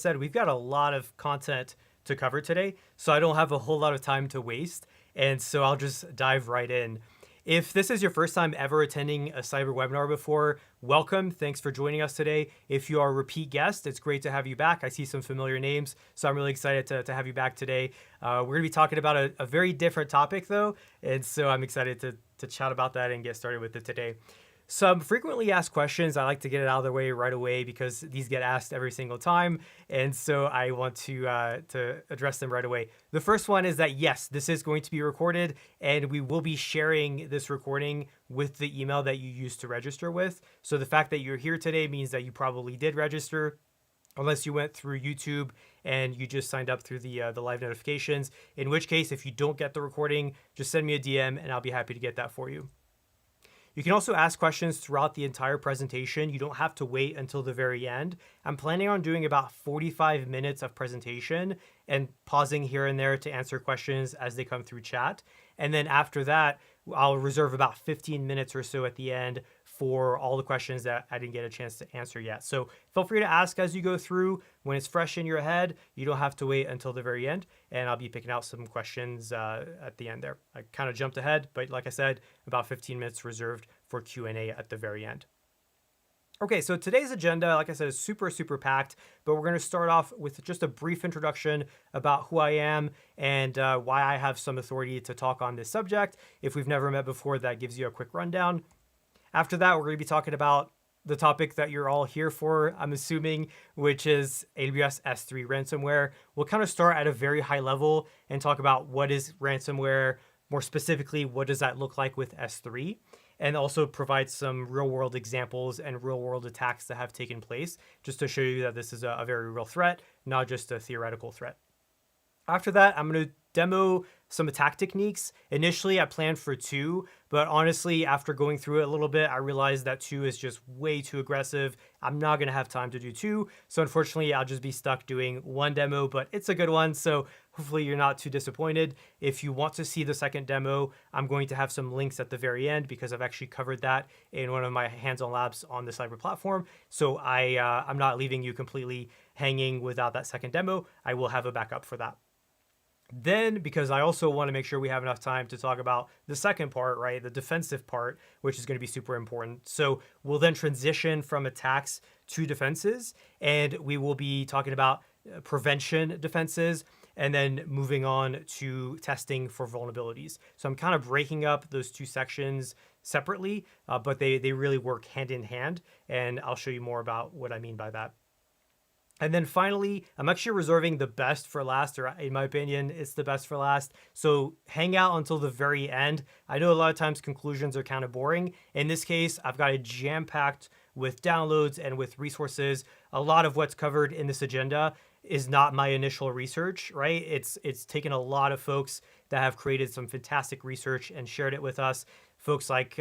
said, we've got a lot of content to cover today, so I don't have a whole lot of time to waste. And so I'll just dive right in. If this is your first time ever attending a cyber webinar before, welcome. Thanks for joining us today. If you are a repeat guest, it's great to have you back. I see some familiar names, so I'm really excited to have you back today. We're going to be talking about a very different topic, though, and so I'm excited to chat about that and get started with it today. Some frequently asked questions, I like to get it out of the way right away because these get asked every single time. And so I want to address them right away. The first one is that, yes, this is going to be recorded and we will be sharing this recording with the email that you used to register with. So the fact that you're here today means that you probably did register, unless you went through YouTube and you just signed up through the live notifications, in which case, if you don't get the recording, just send me a DM and I'll be happy to get that for you. You can also ask questions throughout the entire presentation. You don't have to wait until the very end. I'm planning on doing about 45 minutes of presentation and pausing here and there to answer questions as they come through chat. And then after that, I'll reserve about 15 minutes or so at the end for all the questions that I didn't get a chance to answer yet. So feel free to ask as you go through. When it's fresh in your head, you don't have to wait until the very end. And I'll be picking out some questions at the end there. I kind of jumped ahead, but like I said, about 15 minutes reserved for Q&A at the very end. Okay, so today's agenda, like I said, is super packed, but we're going to start off with just a brief introduction about who I am and why I have some authority to talk on this subject. If we've never met before, that gives you a quick rundown. After that, we're going to be talking about the topic that you're all here for, I'm assuming, which is AWS S3 ransomware. We'll kind of start at a very high level and talk about what is ransomware, more specifically, what does that look like with S3, and also provide some real world examples and real world attacks that have taken place, just to show you that this is a very real threat, not just a theoretical threat. After that, I'm going to demo some attack techniques. Initially, I planned for 2, but honestly, after going through it a little bit, I realized that 2 is just way too aggressive. I'm not going to have time to do 2. So unfortunately, I'll just be stuck doing 1 demo, but it's a good one. So hopefully you're not too disappointed. If you want to see the second demo, I'm going to have some links at the very end because I've actually covered that in one of my hands-on labs on the Cyber platform. So I'm not leaving you completely hanging without that second demo. I will have a backup for that. Then, because I also want to make sure we have enough time to talk about the second part, right, the defensive part, which is going to be super important. So we'll then transition from attacks to defenses, and we will be talking about prevention defenses, and then moving on to testing for vulnerabilities. So I'm kind of breaking up those 2 sections separately, but they really work hand in hand, and I'll show you more about what I mean by that. And then finally, I'm actually reserving the best for last, or in my opinion, it's the best for last. So hang out until the very end. I know a lot of times conclusions are kind of boring. In this case, I've got it jam-packed with downloads and with resources. A lot of what's covered in this agenda is not my initial research, right? It's taken a lot of folks that have created some fantastic research and shared it with us. Folks like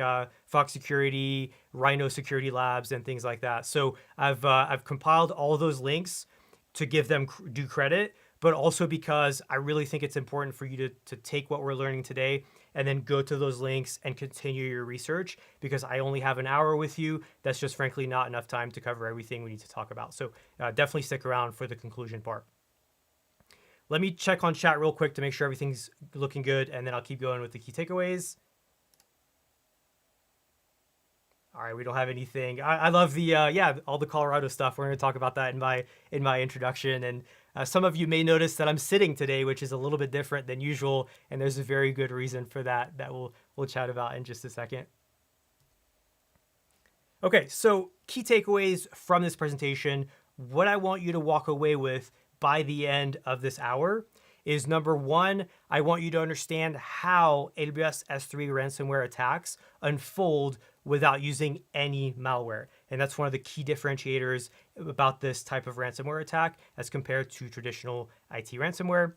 Fox Security, Rhino Security Labs, and things like that. So I've compiled all of those links to give them due credit, but also because I really think it's important for you to take what we're learning today and then go to those links and continue your research, because I only have an hour with you. That's just frankly not enough time to cover everything we need to talk about. So definitely stick around for the conclusion part. Let me check on chat real quick to make sure everything's looking good, and then I'll keep going with the key takeaways. All right, we don't have anything. I love the all the Colorado stuff. We're going to talk about that in my introduction. And some of you may notice that I'm sitting today, which is a little bit different than usual, and there's a very good reason for that we'll chat about in just a second. Okay, so key takeaways from this presentation. What I want you to walk away with by the end of this hour is, number 1, I want you to understand how AWS S3 ransomware attacks unfold without using any malware. And that's one of the key differentiators about this type of ransomware attack as compared to traditional IT ransomware.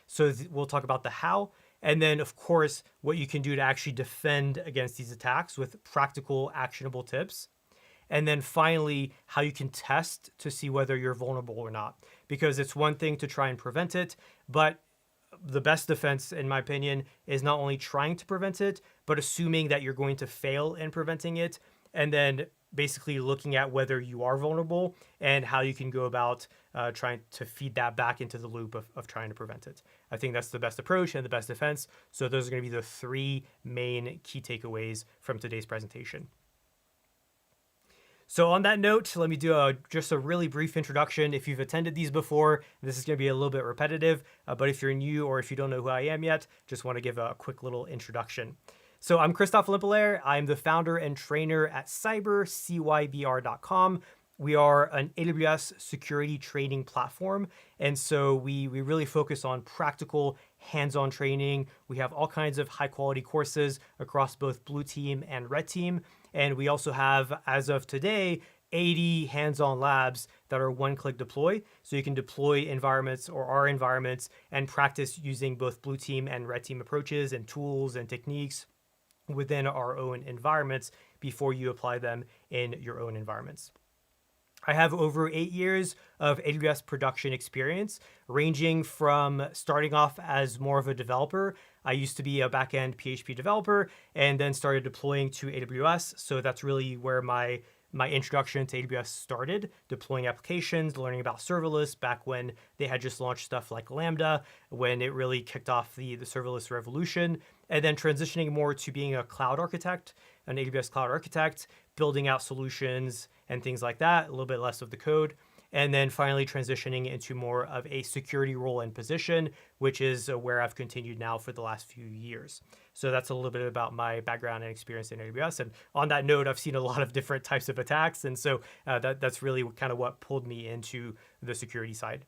So we'll talk about the how, and then of course, what you can do to actually defend against these attacks with practical, actionable tips. And then finally, how you can test to see whether you're vulnerable or not. Because it's one thing to try and prevent it, but the best defense, in my opinion, is not only trying to prevent it, but assuming that you're going to fail in preventing it, and then basically looking at whether you are vulnerable and how you can go about trying to feed that back into the loop of trying to prevent it. I think that's the best approach and the best defense. So those are going to be the three main key takeaways from today's presentation. So on that note, let me do just a really brief introduction. If you've attended these before, this is going to be a little bit repetitive, but if you're new or if you don't know who I am yet, just want to give a quick little introduction. So I'm Christophe Limpelaere. I'm the founder and trainer at cyber.com. We are an AWS security training platform. And so we really focus on practical hands-on training. We have all kinds of high quality courses across both blue team and red team. And we also have, as of today, 80 hands-on labs that are one-click deploy. So you can deploy environments or our environments and practice using both blue team and red team approaches and tools and techniques within our own environments before you apply them in your own environments. I have over 8 years of AWS production experience, ranging from starting off as more of a developer. I used to be a backend PHP developer and then started deploying to AWS. So that's really where my introduction to AWS started, deploying applications, learning about serverless back when they had just launched stuff like Lambda, when it really kicked off the serverless revolution, and then transitioning more to being a cloud architect, an AWS cloud architect, building out solutions and things like that, a little bit less of the code. And then finally transitioning into more of a security role and position, which is where I've continued now for the last few years. So that's a little bit about my background and experience in AWS. And on that note, I've seen a lot of different types of attacks. And so that's really kind of what pulled me into the security side.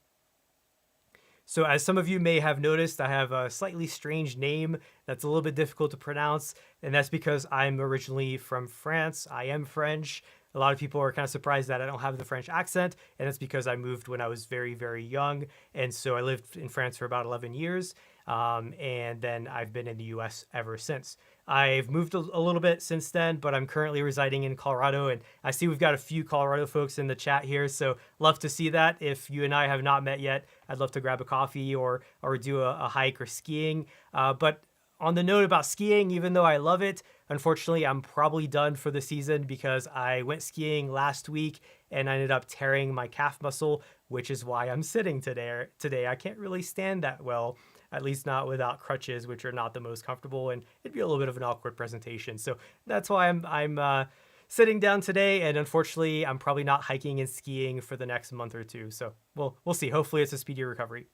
So as some of you may have noticed, I have a slightly strange name that's a little bit difficult to pronounce. And that's because I'm originally from France. I am French. A lot of people are kind of surprised that I don't have the French accent, and that's because I moved when I was very, very young. And so I lived in France for about 11 years, and then I've been in the US ever since. I've moved a little bit since then, but I'm currently residing in Colorado, and I see we've got a few Colorado folks in the chat here, so love to see that. If you and I have not met yet, I'd love to grab a coffee or do a hike or skiing. But on the note about skiing, even though I love it, unfortunately, I'm probably done for the season because I went skiing last week and I ended up tearing my calf muscle, which is why I'm sitting today. I can't really stand that well, at least not without crutches, which are not the most comfortable, and it'd be a little bit of an awkward presentation. So that's why I'm sitting down today, and unfortunately, I'm probably not hiking and skiing for the next month or two. So we'll see. Hopefully, it's a speedy recovery.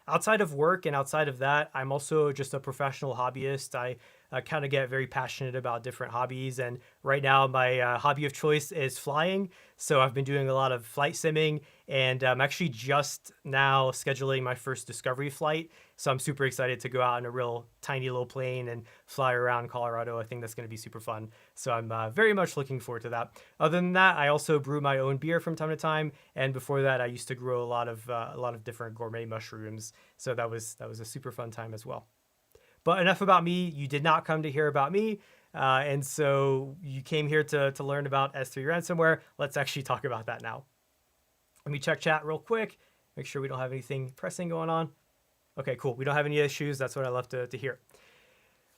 Outside of work and outside of that, I'm also just a professional hobbyist. I kind of get very passionate about different hobbies. And right now, my hobby of choice is flying. So I've been doing a lot of flight simming, and I'm actually just now scheduling my first discovery flight. So I'm super excited to go out in a real tiny little plane and fly around Colorado. I think that's going to be super fun. So I'm very much looking forward to that. Other than that, I also brew my own beer from time to time. And before that, I used to grow a lot of different gourmet mushrooms. So that was a super fun time as well. But enough about me. You did not come to hear about me. And so you came here to learn about S3 ransomware. Let's actually talk about that now. Let me check chat real quick. Make sure we don't have anything pressing going on. Okay, cool. We don't have any issues. That's what I love to hear.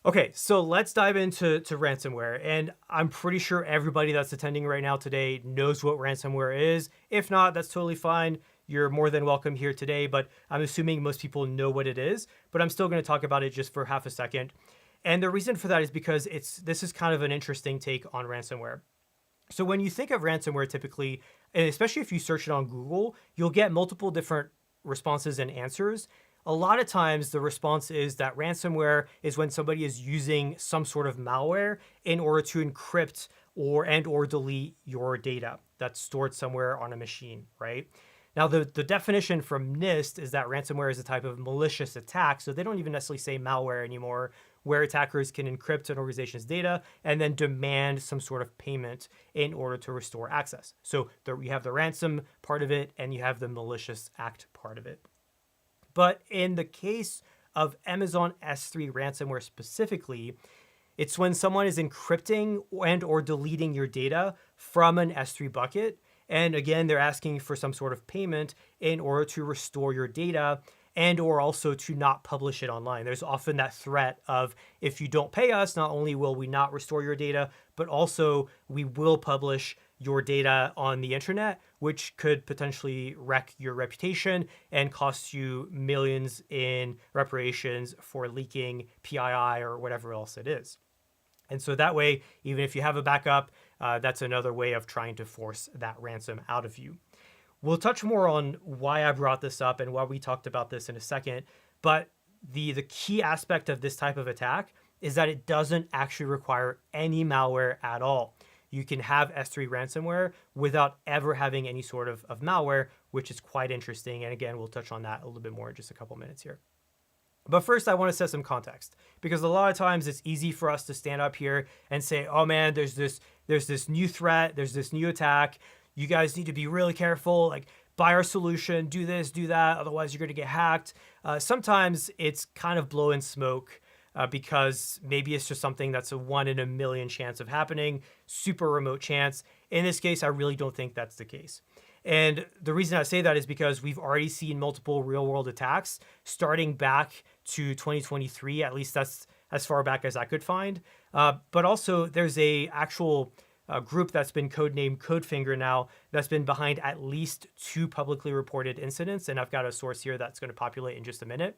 Okay, so let's dive into ransomware. And I'm pretty sure everybody that's attending right now today knows what ransomware is. If not, that's totally fine. You're more than welcome here today, but I'm assuming most people know what it is, but I'm still going to talk about it just for half a second. And the reason for that is because this is kind of an interesting take on ransomware. So when you think of ransomware typically, and especially if you search it on Google, you'll get multiple different responses and answers. A lot of times the response is that ransomware is when somebody is using some sort of malware in order to encrypt or delete your data that's stored somewhere on a machine, right? Now, the definition from NIST is that ransomware is a type of malicious attack, so they don't even necessarily say malware anymore, where attackers can encrypt an organization's data and then demand some sort of payment in order to restore access. So you have the ransom part of it and you have the malicious act part of it. But in the case of Amazon S3 ransomware specifically, it's when someone is encrypting and or deleting your data from an S3 bucket. And again, they're asking for some sort of payment in order to restore your data. and or also to not publish it online. There's often that threat of, if you don't pay us, not only will we not restore your data, but also we will publish your data on the internet, which could potentially wreck your reputation and cost you millions in reparations for leaking PII or whatever else it is. And so that way, even if you have a backup, that's another way of trying to force that ransom out of you. We'll touch more on why I brought this up and why we talked about this in a second, but the key aspect of this type of attack is that it doesn't actually require any malware at all. You can have S3 ransomware without ever having any sort of malware, which is quite interesting. And again, we'll touch on that a little bit more in just a couple minutes here. But first, I want to set some context, because a lot of times it's easy for us to stand up here and say, oh man, there's this new threat, there's this new attack. You guys need to be really careful, like buy our solution, do this, do that, otherwise you're going to get hacked. Sometimes it's kind of blowing smoke because maybe it's just something that's a 1 in a million chance of happening, super remote chance. In this case, I really don't think that's the case. And the reason I say that is because we've already seen multiple real world attacks starting back to 2023. At least that's as far back as I could find. But also there's a actual group that's been codenamed Codefinger now that's been behind at least 2 publicly reported incidents. And I've got a source here that's going to populate in just a minute.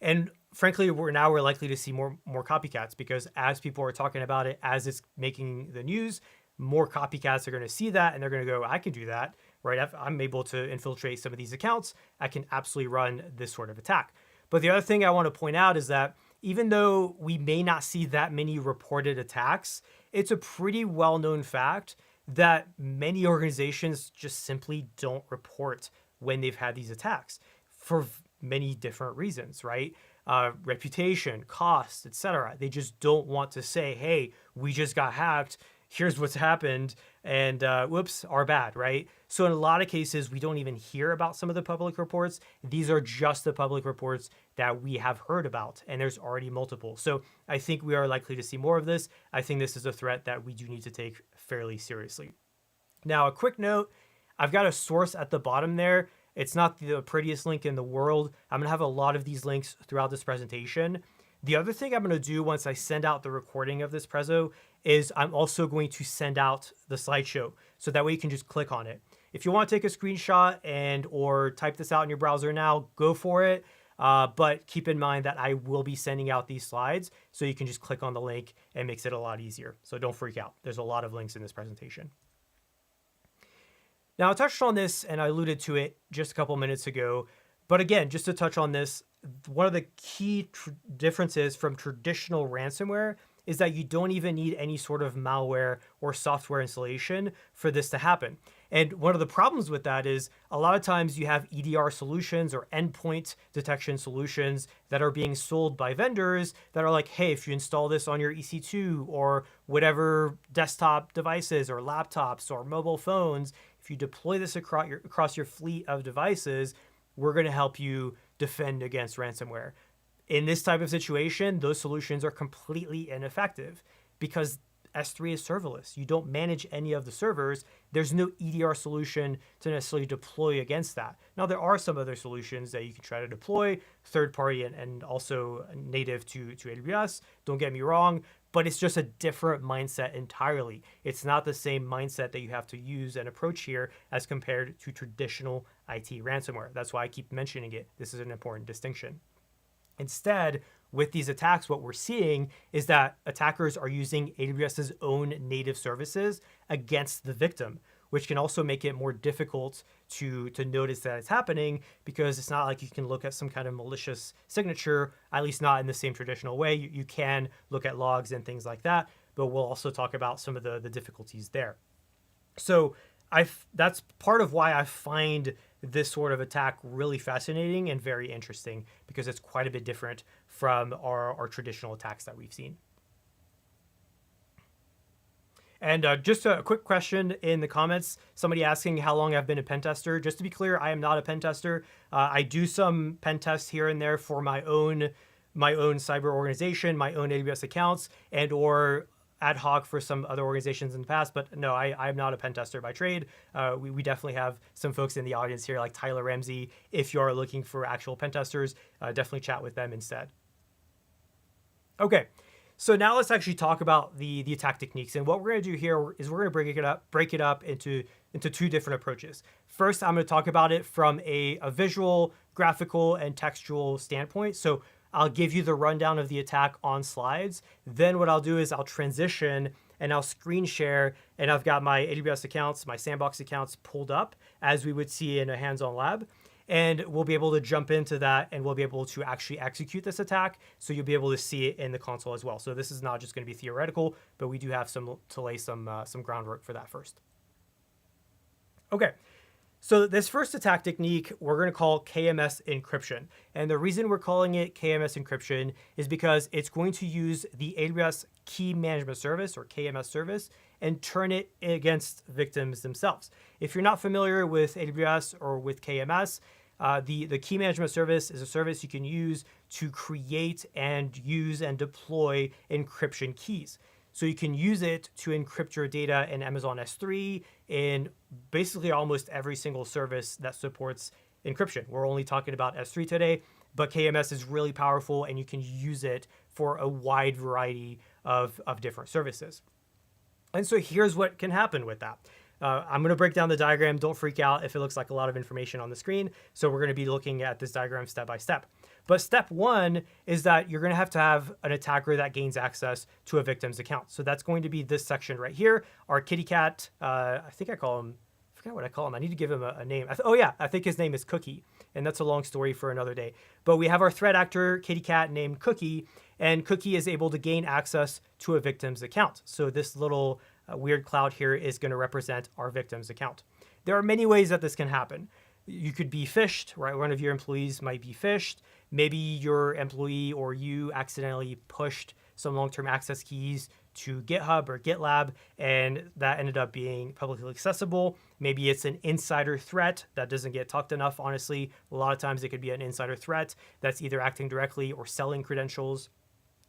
And frankly, we're likely to see more copycats, because as people are talking about it, as it's making the news, more copycats are going to see that and they're going to go, I can do that, right? If I'm able to infiltrate some of these accounts, I can absolutely run this sort of attack. But the other thing I want to point out is that even though we may not see that many reported attacks, it's a pretty well-known fact that many organizations just simply don't report when they've had these attacks for many different reasons, right? Reputation, cost, etc. They just don't want to say, hey, we just got hacked, here's what's happened, and whoops, our bad, right? So in a lot of cases, we don't even hear about some of the public reports. These are just the public reports that we have heard about, and there's already multiple. So I think we are likely to see more of this. I think this is a threat that we do need to take fairly seriously. Now, a quick note, I've got a source at the bottom there. It's not the prettiest link in the world. I'm gonna have a lot of these links throughout this presentation. The other thing I'm going to do once I send out the recording of this prezo is I'm also going to send out the slideshow, so that way you can just click on it. If you want to take a screenshot and or type this out in your browser now, go for it. But keep in mind that I will be sending out these slides, so you can just click on the link and it makes it a lot easier. So don't freak out. There's a lot of links in this presentation. Now, I touched on this and I alluded to it just a couple minutes ago. But again, just to touch on this, one of the key differences from traditional ransomware is that you don't even need any sort of malware or software installation for this to happen. And one of the problems with that is a lot of times you have EDR solutions or endpoint detection solutions that are being sold by vendors that are like, hey, if you install this on your EC2 or whatever desktop devices or laptops or mobile phones, if you deploy this across your fleet of devices, we're going to help you defend against ransomware. In this type of situation, those solutions are completely ineffective because S3 is serverless. You don't manage any of the servers. There's no EDR solution to necessarily deploy against that. Now, there are some other solutions that you can try to deploy, third party and also native to AWS. Don't get me wrong, but it's just a different mindset entirely. It's not the same mindset that you have to use and approach here as compared to traditional IT ransomware. That's why I keep mentioning it. This is an important distinction. Instead, with these attacks, what we're seeing is that attackers are using AWS's own native services against the victim, which can also make it more difficult to notice that it's happening, because it's not like you can look at some kind of malicious signature, at least not in the same traditional way. You can look at logs and things like that, but we'll also talk about some of the difficulties there. So that's part of why I find this sort of attack really fascinating and very interesting, because it's quite a bit different from our traditional attacks that we've seen. And just a quick question in the comments, somebody asking how long I've been a pen tester. Just to be clear, I am not a pen tester. I do some pen tests here and there for my own cyber organization, my own AWS accounts, and or ad hoc for some other organizations in the past, but no, I'm not a pen tester by trade. We definitely have some folks in the audience here like Tyler Ramsey. If you are looking for actual pen testers, definitely chat with them instead. Okay, so now let's actually talk about the attack techniques. And what we're going to do here is we're going to break it up into two different approaches. First, I'm going to talk about it from a visual, graphical, and textual standpoint. So I'll give you the rundown of the attack on slides. Then what I'll do is I'll transition and I'll screen share, and I've got my AWS accounts, my sandbox accounts pulled up as we would see in a hands-on lab. And we'll be able to jump into that and we'll be able to actually execute this attack. So you'll be able to see it in the console as well. So this is not just going to be theoretical, but we do have to lay some groundwork for that first. Okay. So this first attack technique, we're going to call KMS encryption. And the reason we're calling it KMS encryption is because it's going to use the AWS Key Management Service, or KMS service, and turn it against victims themselves. If you're not familiar with AWS or with KMS, the Key Management Service is a service you can use to create and use and deploy encryption keys. So you can use it to encrypt your data in Amazon S3 in basically almost every single service that supports encryption. We're only talking about S3 today, but KMS is really powerful and you can use it for a wide variety of different services. And so here's what can happen with that. I'm going to break down the diagram. Don't freak out if it looks like a lot of information on the screen. So we're going to be looking at this diagram step by step. But step one is that you're going to have an attacker that gains access to a victim's account. So that's going to be this section right here. Our kitty cat, I think I call him, I forgot what I call him. I need to give him a name. I think his name is Cookie. And that's a long story for another day. But we have our threat actor, kitty cat named Cookie. And Cookie is able to gain access to a victim's account. So this little weird cloud here is going to represent our victim's account. There are many ways that this can happen. You could be phished, right? One of your employees might be phished. Maybe your employee or you accidentally pushed some long-term access keys to GitHub or GitLab, and that ended up being publicly accessible. Maybe it's an insider threat that doesn't get talked enough, honestly. A lot of times it could be an insider threat that's either acting directly or selling credentials.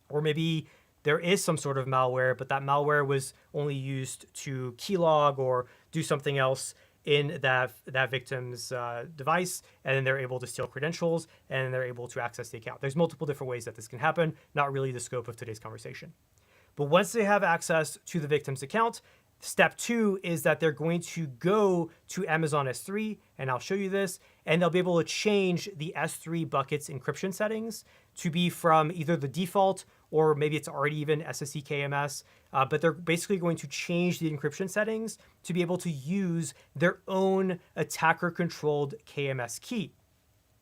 Or maybe there is some sort of malware, but that malware was only used to keylog or do something else in that victim's device, and then they're able to steal credentials and they're able to access the account. There's multiple different ways that this can happen, not really the scope of today's conversation. But once they have access to the victim's account, step two is that they're going to go to Amazon S3, and I'll show you this, and they'll be able to change the S3 bucket's encryption settings to be from either the default or maybe it's already even SSE KMS, but they're basically going to change the encryption settings to be able to use their own attacker-controlled KMS key.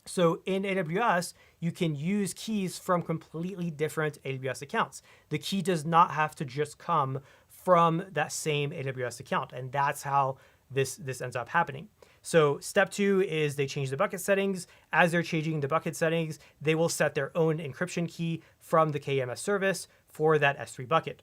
So in AWS, you can use keys from completely different AWS accounts. The key does not have to just come from that same AWS account, and that's how this ends up happening. So step two is they change the bucket settings. As they're changing the bucket settings, they will set their own encryption key from the KMS service for that S3 bucket.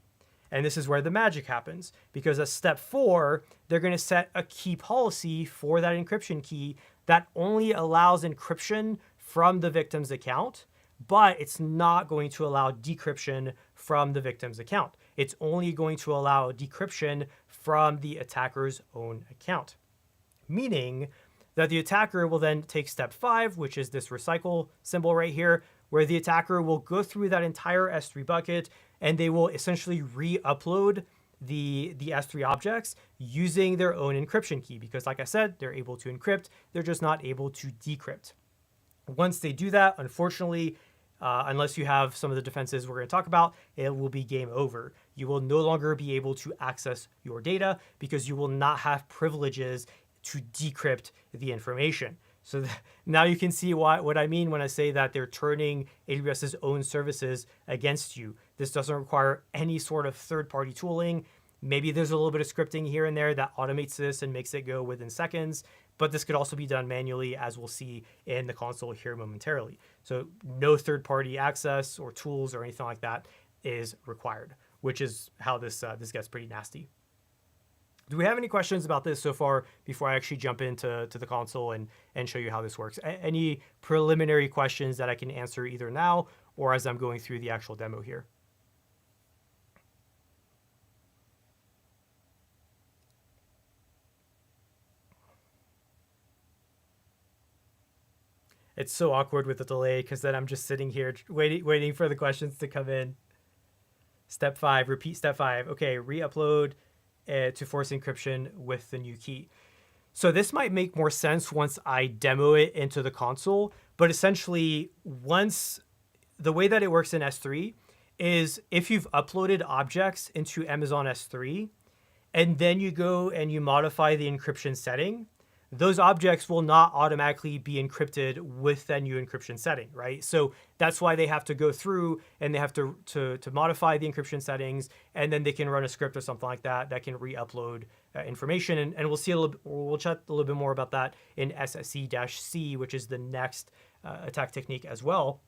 And this is where the magic happens, because at step four, they're going to set a key policy for that encryption key that only allows encryption from the victim's account, but it's not going to allow decryption from the victim's account. It's only going to allow decryption from the attacker's own account. Meaning that the attacker will then take step five, which is this recycle symbol right here, where the attacker will go through that entire S3 bucket and they will essentially re-upload the S3 objects using their own encryption key. Because like I said, they're able to encrypt, they're just not able to decrypt. Once they do that, unfortunately, unless you have some of the defenses we're going to talk about, it will be game over. You will no longer be able to access your data because you will not have privileges to decrypt the information. So now you can see what I mean when I say that they're turning AWS's own services against you. This doesn't require any sort of third-party tooling. Maybe there's a little bit of scripting here and there that automates this and makes it go within seconds, but this could also be done manually, as we'll see in the console here momentarily. So no third-party access or tools or anything like that is required, which is how this gets pretty nasty. Do we have any questions about this so far before I actually jump into the console and show you how this works? Any preliminary questions that I can answer either now or as I'm going through the actual demo here? It's so awkward with the delay because then I'm just sitting here waiting for the questions to come in. Step 5, repeat step 5. Okay, re-upload to force encryption with the new key. So this might make more sense once I demo it into the console, but essentially once the way that it works in S3 is if you've uploaded objects into Amazon S3 and then you go and you modify the encryption setting, those objects will not automatically be encrypted with that new encryption setting, right? So that's why they have to go through and they have to modify the encryption settings, and then they can run a script or something like that that can re-upload information. And we'll see we'll chat a little bit more about that in SSE-C, which is the next attack technique as well.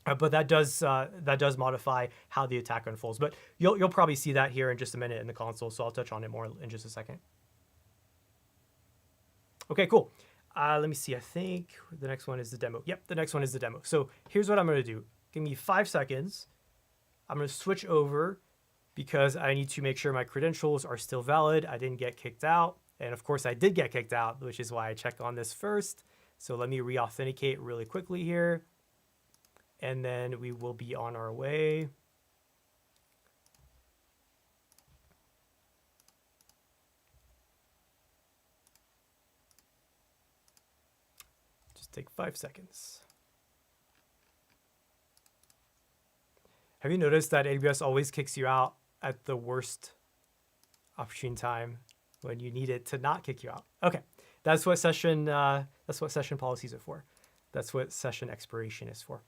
But that does modify how the attack unfolds. But you'll probably see that here in just a minute in the console, so I'll touch on it more in just a second. Okay, cool. Let me see. I think the next one is the demo. Yep, the next one is the demo. So here's what I'm going to do. Give me 5 seconds. I'm going to switch over because I need to make sure my credentials are still valid. I didn't get kicked out. And of course, I did get kicked out, which is why I check on this first. So let me re-authenticate really quickly here. And then we will be on our way. Take 5 seconds. Have you noticed that AWS always kicks you out at the worst opportune time when you need it to not kick you out? Okay, that's what session policies are for. That's what session expiration is for.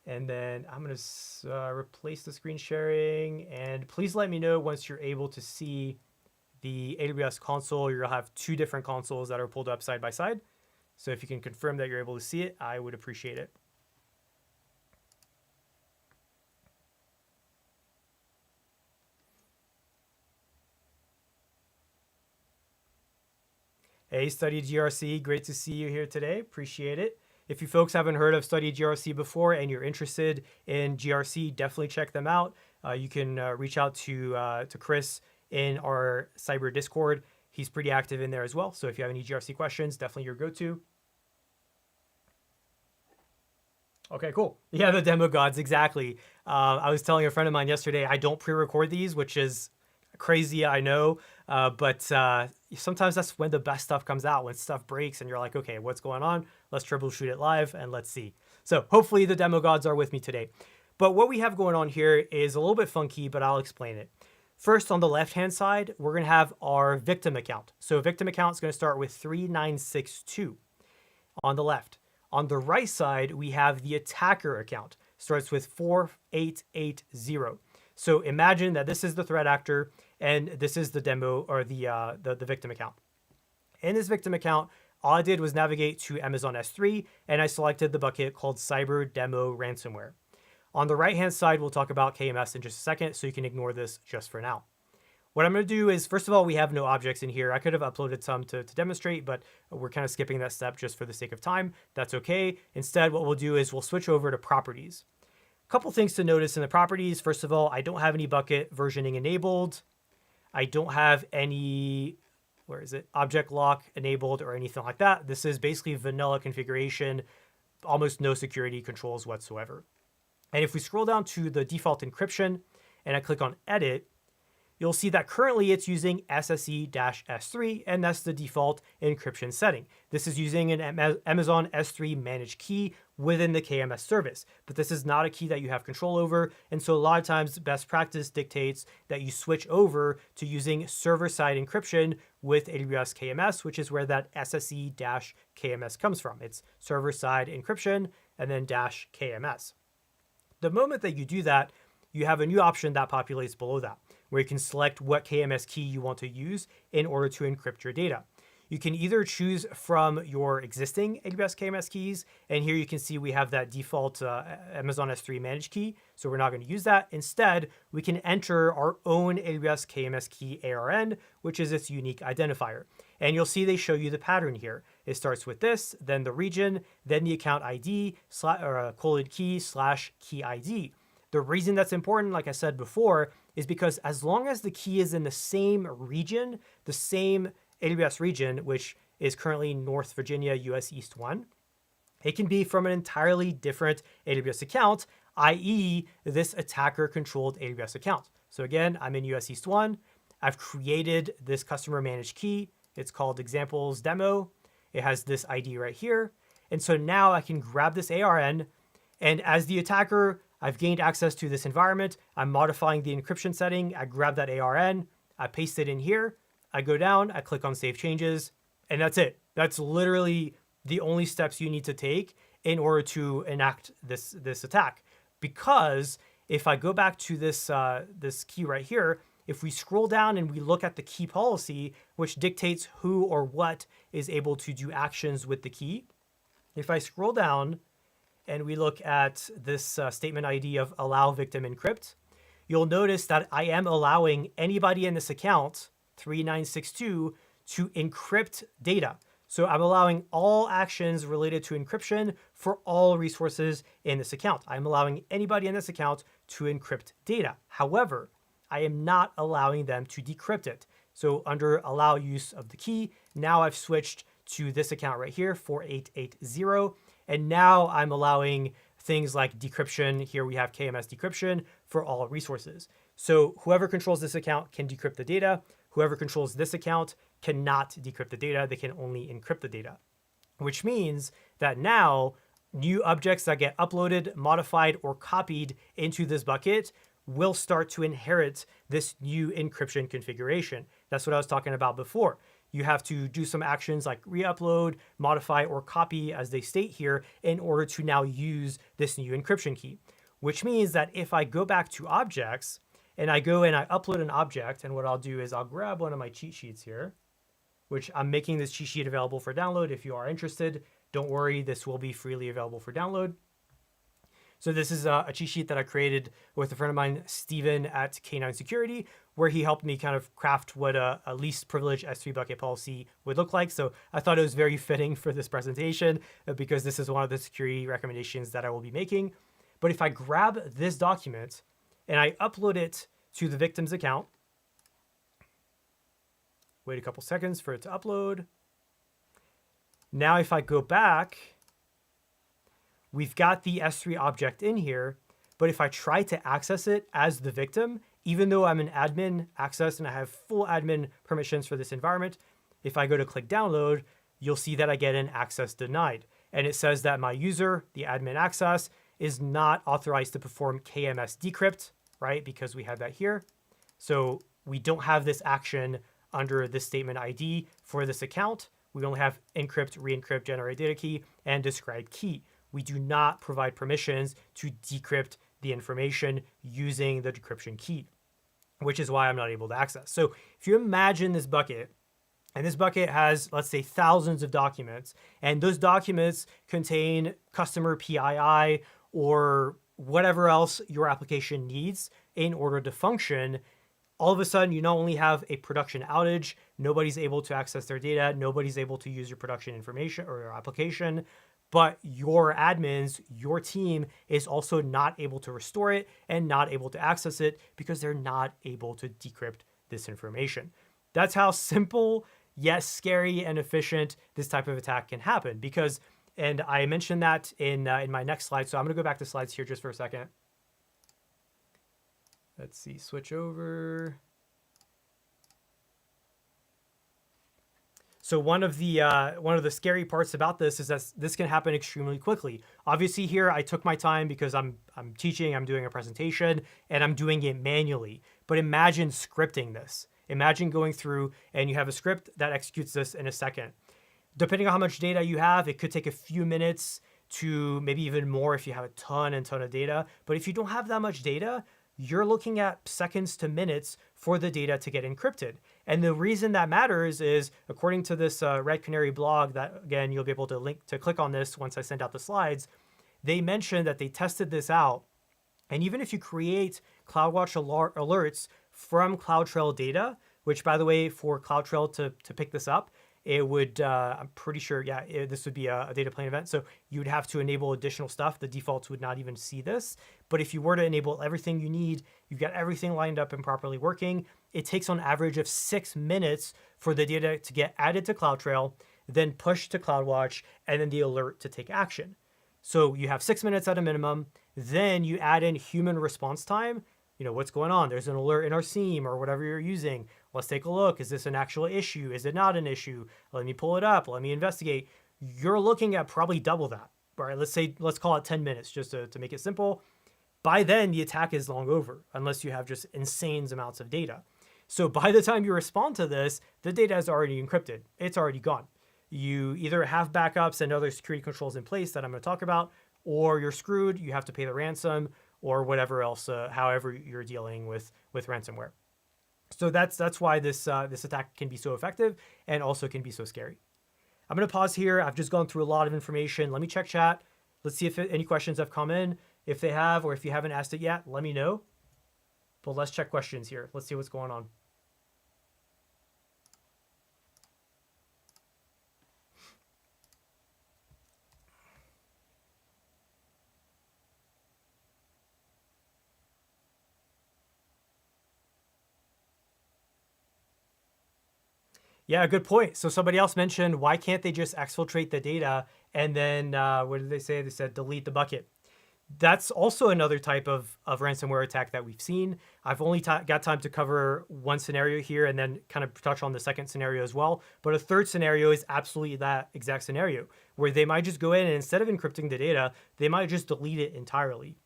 And then I'm going to replace the screen sharing. And please let me know once you're able to see the AWS console. You'll have 2 different consoles that are pulled up side by side. So if you can confirm that you're able to see it, I would appreciate it. Hey, Study GRC, great to see you here today. Appreciate it. If you folks haven't heard of Study GRC before and you're interested in GRC, definitely check them out. You can reach out to Chris in our cyber Discord. He's pretty active in there as well. So if you have any GRC questions, definitely your go-to. Okay, cool. Yeah, the demo gods, exactly. I was telling a friend of mine yesterday, I don't pre-record these, which is crazy, I know. But sometimes that's when the best stuff comes out, when stuff breaks and you're like, okay, what's going on? Let's troubleshoot it live and let's see. So hopefully the demo gods are with me today. But what we have going on here is a little bit funky, but I'll explain it. First, on the left-hand side, we're going to have our victim account. So victim account is going to start with 3962 on the left. On the right side, we have the attacker account. Starts with 4880. So imagine that this is the threat actor and this is the demo or the victim account. In this victim account, all I did was navigate to Amazon S3 and I selected the bucket called Cyber Demo Ransomware. On the right-hand side, we'll talk about KMS in just a second, so you can ignore this just for now. What I'm going to do is, first of all, we have no objects in here. I could have uploaded some to demonstrate, but we're kind of skipping that step just for the sake of time. That's okay. Instead, what we'll do is we'll switch over to properties. A couple things to notice in the properties. First of all, I don't have any bucket versioning enabled. I don't have any, object lock enabled or anything like that. This is basically vanilla configuration, almost no security controls whatsoever. And if we scroll down to the default encryption and I click on edit, you'll see that currently it's using SSE-S3, and that's the default encryption setting. This is using an Amazon S3 managed key within the KMS service, but this is not a key that you have control over. And so a lot of times best practice dictates that you switch over to using server-side encryption with AWS KMS, which is where that SSE-KMS comes from. It's server-side encryption and then -KMS. The moment that you do that, you have a new option that populates below that, where you can select what KMS key you want to use in order to encrypt your data. You can either choose from your existing AWS KMS keys, and here you can see we have that default Amazon S3 managed key, so we're not going to use that. Instead, we can enter our own AWS KMS key ARN, which is its unique identifier. And you'll see they show you the pattern here. It starts with this, then the region, then the account ID, /key/key ID. The reason that's important, like I said before, is because as long as the key is in the same region, the same AWS region, which is currently North Virginia, US East 1, It can be from an entirely different AWS account, i.e. this attacker controlled AWS account. So again, I'm in US East 1. I've created this customer managed key. It's called examples demo. It has this ID right here. And so now I can grab this ARN, and as the attacker, I've gained access to this environment. I'm modifying the encryption setting. I grab that ARN, I paste it in here. I go down, I click on save changes, and that's it. That's literally the only steps you need to take in order to enact this attack. Because if I go back to this key right here, if we scroll down and we look at the key policy, which dictates who or what is able to do actions with the key, if I scroll down and we look at this statement ID of allow victim encrypt, you'll notice that I am allowing anybody in this account, 3962, to encrypt data. So I'm allowing all actions related to encryption for all resources in this account. I'm allowing anybody in this account to encrypt data. However, I am not allowing them to decrypt it. So under allow use of the key, now I've switched to this account right here, 4880. And now I'm allowing things like decryption. Here we have KMS decryption for all resources. So whoever controls this account can decrypt the data. Whoever controls this account cannot decrypt the data. They can only encrypt the data, which means that now new objects that get uploaded, modified, or copied into this bucket will start to inherit this new encryption configuration. That's what I was talking about before. You have to do some actions like re-upload, modify, or copy, as they state here, in order to now use this new encryption key, which means that if I go back to objects and I go and I upload an object, and what I'll do is I'll grab one of my cheat sheets here, which I'm making this cheat sheet available for download. If you are interested, don't worry, this will be freely available for download. So this is a cheat sheet that I created with a friend of mine, Steven at K9 Security, where he helped me kind of craft what a least privileged S3 bucket policy would look like. So I thought it was very fitting for this presentation because this is one of the security recommendations that I will be making. But if I grab this document and I upload it to the victim's account, wait a couple seconds for it to upload. Now if I go back, we've got the S3 object in here, but if I try to access it as the victim, even though I'm an admin access and I have full admin permissions for this environment, if I go to click download, you'll see that I get an access denied. And it says that my user, the admin access, is not authorized to perform KMS decrypt, right? Because we have that here. So we don't have this action under this statement ID for this account. We only have encrypt, re-encrypt, generate data key, and describe key. We do not provide permissions to decrypt the information using the decryption key, which is why I'm not able to access. So if you imagine this bucket, and this bucket has, let's say, thousands of documents, and those documents contain customer PII or whatever else your application needs in order to function, all of a sudden, you not only have a production outage, nobody's able to access their data, nobody's able to use your production information or your application, but your admins, your team is also not able to restore it and not able to access it because they're not able to decrypt this information. That's how simple, yet scary and efficient this type of attack can happen. Because, and I mentioned that in my next slide, so I'm gonna go back to slides here just for a second. Let's see, switch over. So one of the scary parts about this is that this can happen extremely quickly. Obviously here I took my time because I'm teaching, I'm doing a presentation, and I'm doing it manually. But imagine scripting this. Imagine going through and you have a script that executes this in a second. Depending on how much data you have, it could take a few minutes to maybe even more if you have a ton of data. But if you don't have that much data, you're looking at seconds to minutes for the data to get encrypted. And the reason that matters is, according to this Red Canary blog, that again, you'll be able to click on this once I send out the slides, they mentioned that they tested this out. And even if you create CloudWatch alerts from CloudTrail data, which by the way, for CloudTrail to pick this up, it would, I'm pretty sure, yeah, this would be a data plane event. So you would have to enable additional stuff. The defaults would not even see this. But if you were to enable everything you need, you've got everything lined up and properly working, it takes on average of 6 minutes for the data to get added to CloudTrail. then push to CloudWatch, and then the alert to take action. So you have 6 minutes at a minimum. Then you add in human response time. What's going on? There's an alert in our SIEM or whatever you're using. Let's take a look. Is this an actual issue? Is it not an issue? Let me pull it up. Let me investigate. You're looking at probably double that, right? Let's call it 10 minutes just to make it simple. By then, the attack is long over, unless you have just insane amounts of data. So by the time you respond to this, the data is already encrypted. It's already gone. You either have backups and other security controls in place that I'm going to talk about, or you're screwed. You have to pay the ransom or whatever else, however you're dealing with ransomware. So that's why this attack can be so effective and also can be so scary. I'm going to pause here. I've just gone through a lot of information. Let me check chat. Let's see if any questions have come in. If they have, or if you haven't asked it yet, let me know. But let's check questions here. Let's see what's going on. Yeah, good point. So somebody else mentioned, why can't they just exfiltrate the data and then, what did they say? They said delete the bucket. That's also another type of ransomware attack that we've seen. I've only got time to cover one scenario here and then kind of touch on the second scenario as well. But a third scenario is absolutely that exact scenario where they might just go in and instead of encrypting the data, they might just delete it entirely.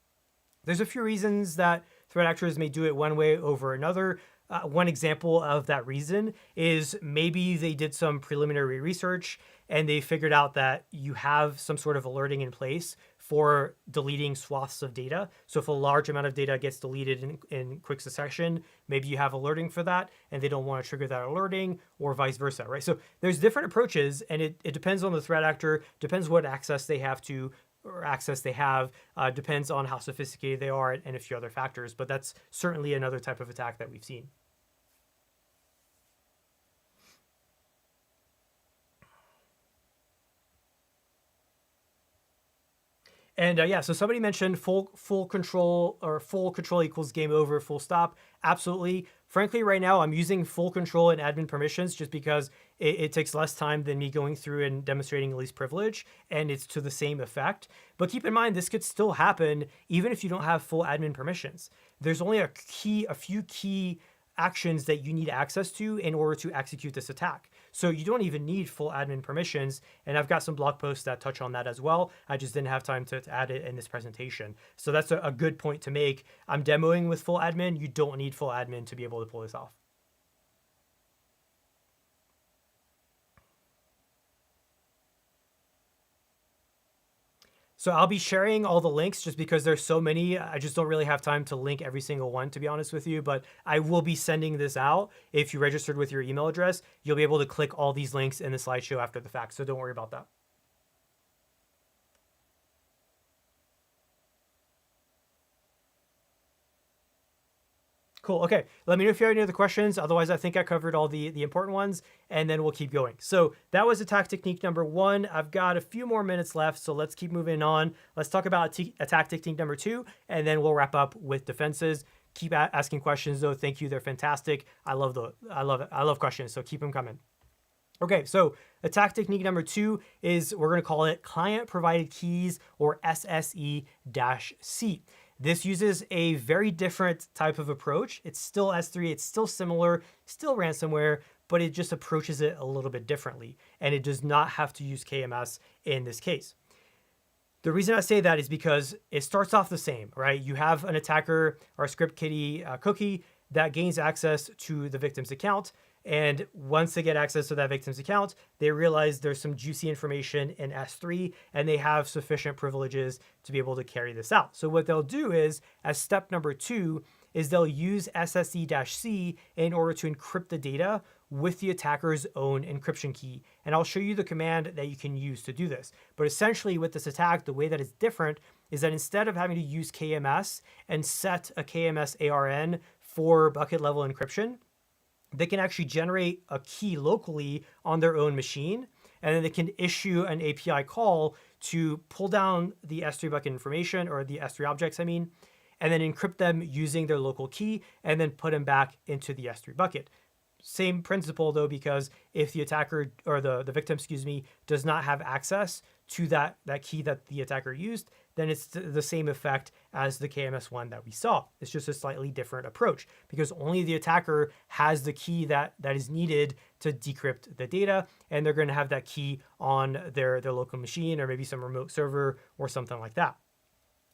There's a few reasons that threat actors may do it one way over another. One example of that reason is maybe they did some preliminary research and they figured out that you have some sort of alerting in place for deleting swaths of data. So if a large amount of data gets deleted in quick succession, maybe you have alerting for that and they don't want to trigger that alerting or vice versa, right? So there's different approaches and it depends on the threat actor, depends what access they have to depends on how sophisticated they are and a few other factors, but that's certainly another type of attack that we've seen. And yeah, so somebody mentioned full control or full control equals game over, full stop. Absolutely. Frankly, right now I'm using full control and admin permissions just because it takes less time than me going through and demonstrating least privilege, and it's to the same effect. But keep in mind, this could still happen even if you don't have full admin permissions. There's only a few key actions that you need access to in order to execute this attack. So you don't even need full admin permissions. And I've got some blog posts that touch on that as well. I just didn't have time to add it in this presentation. So that's a good point to make. I'm demoing with full admin. You don't need full admin to be able to pull this off. So I'll be sharing all the links just because there's so many. I just don't really have time to link every single one, to be honest with you, but I will be sending this out. If you registered with your email address, you'll be able to click all these links in the slideshow after the fact. So don't worry about that. Cool. Okay. Let me know if you have any other questions. Otherwise, I think I covered all the important ones, and then we'll keep going. So that was attack technique number 1. I've got a few more minutes left, so let's keep moving on. Let's talk about attack technique number 2, and then we'll wrap up with defenses. Keep asking questions, though. Thank you. They're fantastic. I love it. I love questions, so keep them coming. Okay, so attack technique number 2 is, we're going to call it client provided keys, or SSE-C. This uses a very different type of approach. It's still S3, it's still similar, still ransomware, but it just approaches it a little bit differently. And it does not have to use KMS in this case. The reason I say that is because it starts off the same, right? You have an attacker or a script kiddie cookie that gains access to the victim's account. And once they get access to that victim's account, they realize there's some juicy information in S3 and they have sufficient privileges to be able to carry this out. So what they'll do is, as step number 2, is they'll use SSE-C in order to encrypt the data with the attacker's own encryption key. And I'll show you the command that you can use to do this. But essentially with this attack, the way that it's different is that instead of having to use KMS and set a KMS ARN for bucket level encryption, they can actually generate a key locally on their own machine, and then they can issue an API call to pull down the S3 bucket information, or the S3 objects, and then encrypt them using their local key, and then put them back into the S3 bucket. same principle though, because if the attacker or the victim, excuse me, does not have access to that key that the attacker used, then it's the same effect as the KMS one that we saw. It's just a slightly different approach because only the attacker has the key that is needed to decrypt the data, and they're going to have that key on their local machine or maybe some remote server or something like that.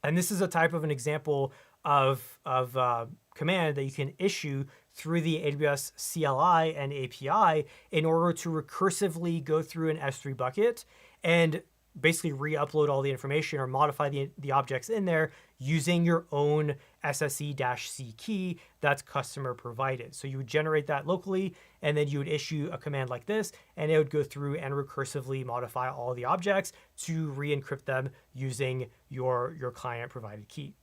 And this is a type of an example of command that you can issue through the AWS CLI and API in order to recursively go through an S3 bucket and basically re-upload all the information or modify the objects in there using your own SSE-C key that's customer provided. So you would generate that locally, and then you would issue a command like this, and it would go through and recursively modify all the objects to re-encrypt them using your client provided key.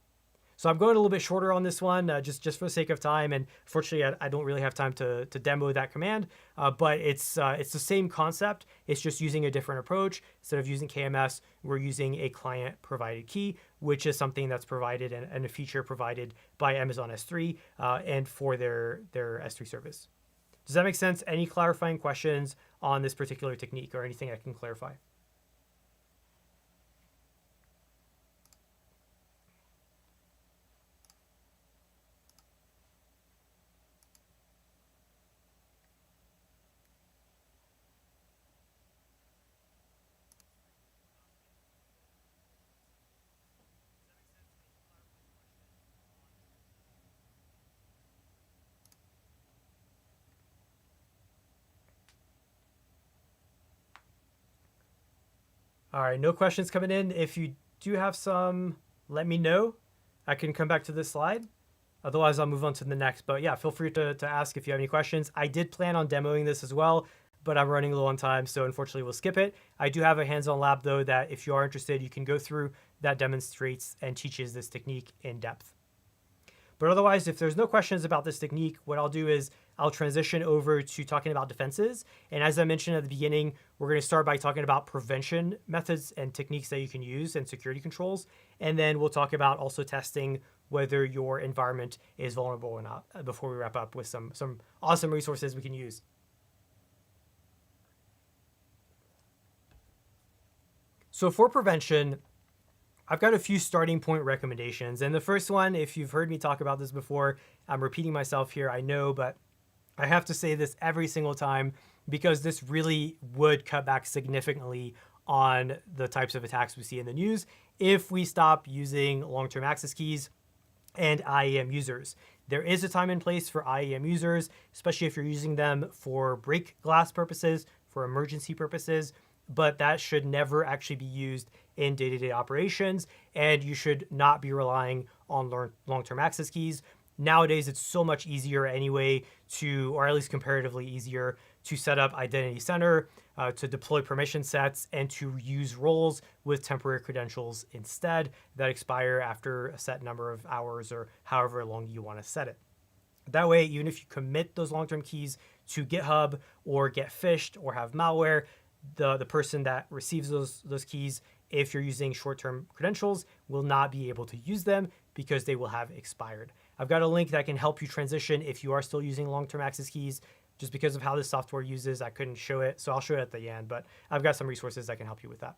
So I'm going a little bit shorter on this one, just for the sake of time. And fortunately, I don't really have time to demo that command, but it's the same concept. It's just using a different approach. Instead of using KMS, we're using a client provided key, which is something that's provided and a feature provided by Amazon S3 and for their S3 service. Does that make sense? Any clarifying questions on this particular technique or anything I can clarify? All right, no questions coming in. If you do have some, let me know. I can come back to this slide. Otherwise, I'll move on to the next. But yeah, feel free to ask if you have any questions. I did plan on demoing this as well, but I'm running low on time, so unfortunately we'll skip it. I do have a hands-on lab though that if you are interested, you can go through that demonstrates and teaches this technique in depth. But otherwise, if there's no questions about this technique, what I'll do is I'll transition over to talking about defenses. And as I mentioned at the beginning, we're going to start by talking about prevention methods and techniques that you can use and security controls. And then we'll talk about also testing whether your environment is vulnerable or not before we wrap up with some awesome resources we can use. So for prevention, I've got a few starting point recommendations. And the first one, if you've heard me talk about this before, I'm repeating myself here, I know, but I have to say this every single time because this really would cut back significantly on the types of attacks we see in the news if we stop using long-term access keys and IAM users. There is a time and place for IAM users, especially if you're using them for break glass purposes, for emergency purposes, but that should never actually be used in day-to-day operations, and you should not be relying on long-term access keys. Nowadays, it's so much easier anyway or at least comparatively easier, to set up Identity Center, to deploy permission sets, and to use roles with temporary credentials instead that expire after a set number of hours or however long you want to set it. That way, even if you commit those long-term keys to GitHub or get phished or have malware, the person that receives those keys, if you're using short-term credentials, will not be able to use them because they will have expired. I've got a link that can help you transition if you are still using long-term access keys. Just because of how this software uses, I couldn't show it, so I'll show it at the end, but I've got some resources that can help you with that.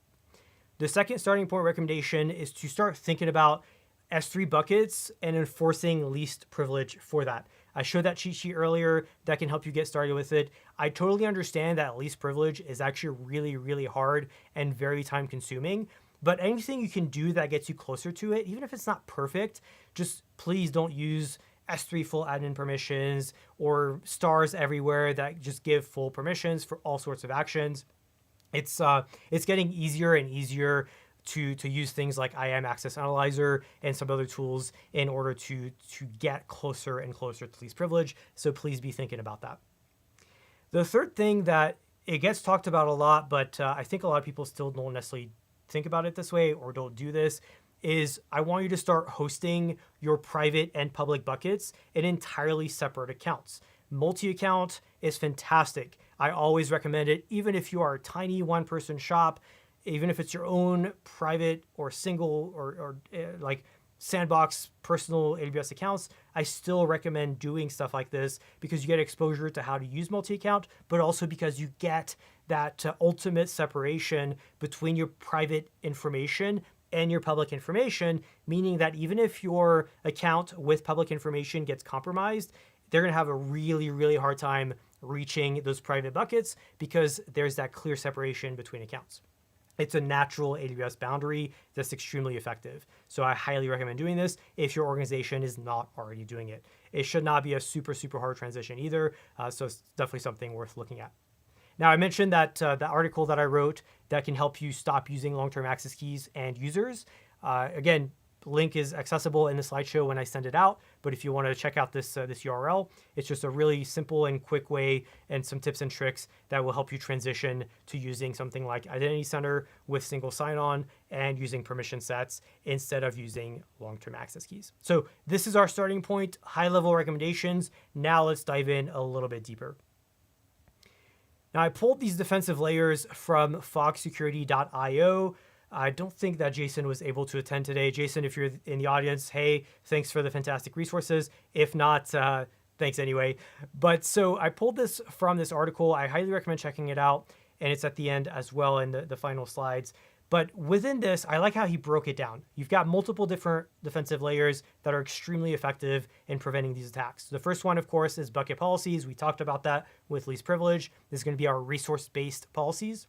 The second starting point recommendation is to start thinking about S3 buckets and enforcing least privilege for that. I showed that cheat sheet earlier that can help you get started with it. I totally understand that least privilege is actually really, really hard and very time consuming, but anything you can do that gets you closer to it, even if it's not perfect, just please don't use S3 full admin permissions or stars everywhere that just give full permissions for all sorts of actions. It's getting easier and easier to use things like IAM Access Analyzer and some other tools in order to get closer and closer to least privilege. So please be thinking about that. The third thing that it gets talked about a lot, but I think a lot of people still don't necessarily think about it this way or don't do this, is I want you to start hosting your private and public buckets in entirely separate accounts. Multi-account is fantastic. I always recommend it, even if you are a tiny one-person shop, even if it's your own private or single or like sandbox personal AWS accounts, I still recommend doing stuff like this because you get exposure to how to use multi-account, but also because you get that ultimate separation between your private information and your public information, meaning that even if your account with public information gets compromised, they're going to have a really, really hard time reaching those private buckets because there's that clear separation between accounts. It's a natural AWS boundary that's extremely effective. So I highly recommend doing this if your organization is not already doing it. It should not be a super, super hard transition either. So it's definitely something worth looking at. Now, I mentioned that the article that I wrote that can help you stop using long-term access keys and users. Again, link is accessible in the slideshow when I send it out. But if you want to check out this URL, it's just a really simple and quick way and some tips and tricks that will help you transition to using something like Identity Center with single sign-on and using permission sets instead of using long-term access keys. So this is our starting point, high-level recommendations. Now let's dive in a little bit deeper. Now I pulled these defensive layers from fogsecurity.io. I don't think that Jason was able to attend today. Jason, if you're in the audience, hey, thanks for the fantastic resources. If not, thanks anyway. But so I pulled this from this article. I highly recommend checking it out. And it's at the end as well in the final slides. But within this, I like how he broke it down. You've got multiple different defensive layers that are extremely effective in preventing these attacks. The first one, of course, is bucket policies. We talked about that with least privilege. This is going to be our resource-based policies.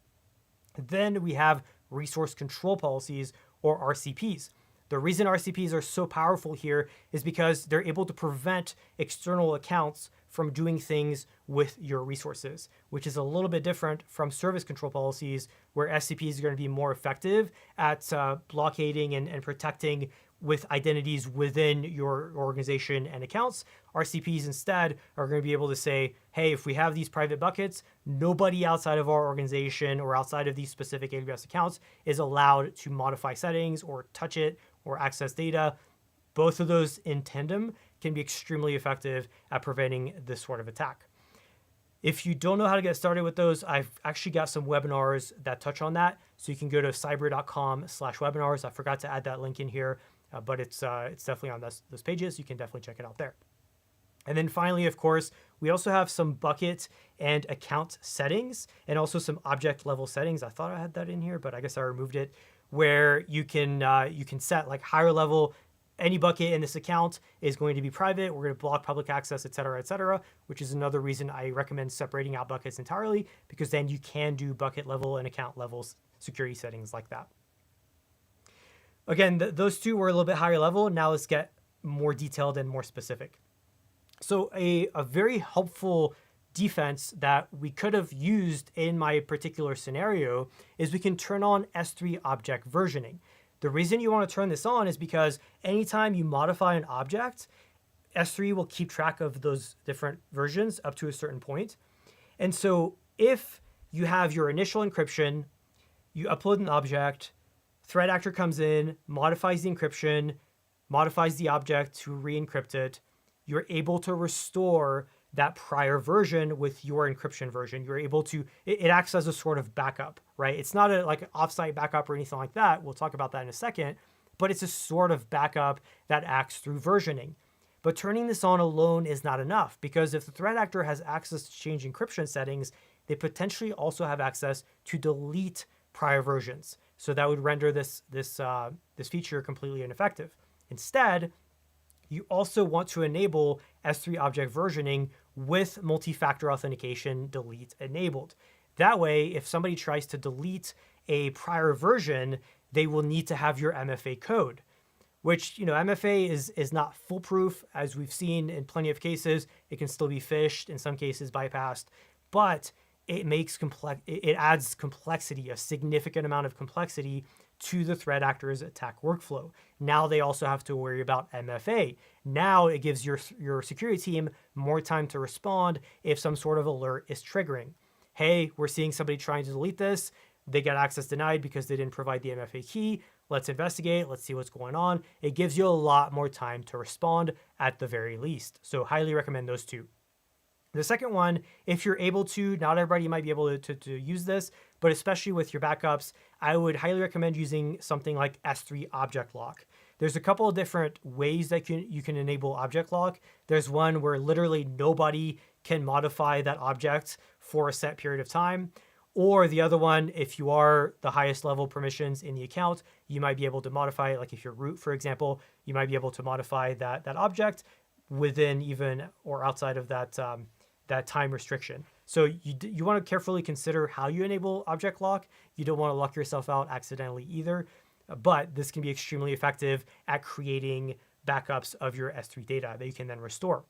Then we have resource control policies, or RCPs. The reason RCPs are so powerful here is because they're able to prevent external accounts from doing things with your resources, which is a little bit different from service control policies, where SCPs are going to be more effective at blockading and protecting with identities within your organization and accounts. RCPs instead are going to be able to say, hey, if we have these private buckets, nobody outside of our organization or outside of these specific AWS accounts is allowed to modify settings or touch it or access data. Both of those in tandem can be extremely effective at preventing this sort of attack. If you don't know how to get started with those, I've actually got some webinars that touch on that. So you can go to cyber.com/webinars. I forgot to add that link in here, but it's definitely on those pages. You can definitely check it out there. And then finally, of course, we also have some bucket and account settings and also some object level settings. I thought I had that in here, but I guess I removed it, where you can set like higher level. Any bucket in this account is going to be private. We're going to block public access, et cetera, which is another reason I recommend separating out buckets entirely, because then you can do bucket level and account level security settings like that. Again, those two were a little bit higher level. Now let's get more detailed and more specific. So a very helpful defense that we could have used in my particular scenario is we can turn on S3 object versioning. The reason you want to turn this on is because anytime you modify an object, S3 will keep track of those different versions up to a certain point. And so if you have your initial encryption, you upload an object, threat actor comes in, modifies the encryption, modifies the object to re-encrypt it, you're able to restore that prior version with your encryption version. You're able to, it acts as a sort of backup, right? It's not like an offsite backup or anything like that. We'll talk about that in a second, but it's a sort of backup that acts through versioning. But turning this on alone is not enough, because if the threat actor has access to change encryption settings, they potentially also have access to delete prior versions. So that would render this feature completely ineffective. Instead, you also want to enable S3 object versioning with multi-factor authentication delete enabled. That way, if somebody tries to delete a prior version, they will need to have your MFA code, which, MFA is not foolproof. As we've seen in plenty of cases, it can still be phished, in some cases bypassed, but it adds complexity, a significant amount of complexity to the threat actor's attack workflow. Now they also have to worry about MFA. Now it gives your security team more time to respond if some sort of alert is triggering. Hey, we're seeing somebody trying to delete this. They got access denied because they didn't provide the MFA key. Let's investigate. Let's see what's going on. It gives you a lot more time to respond at the very least. So highly recommend those two. The second one, if you're able to, not everybody might be able to use this, but especially with your backups, I would highly recommend using something like S3 Object Lock. There's a couple of different ways that you can enable object lock. There's one where literally nobody can modify that object for a set period of time. Or the other one, if you are the highest level permissions in the account, you might be able to modify it. Like if you're root, for example, you might be able to modify that object within even or outside of that that time restriction. So you want to carefully consider how you enable object lock. You don't want to lock yourself out accidentally either, but this can be extremely effective at creating backups of your S3 data that you can then restore.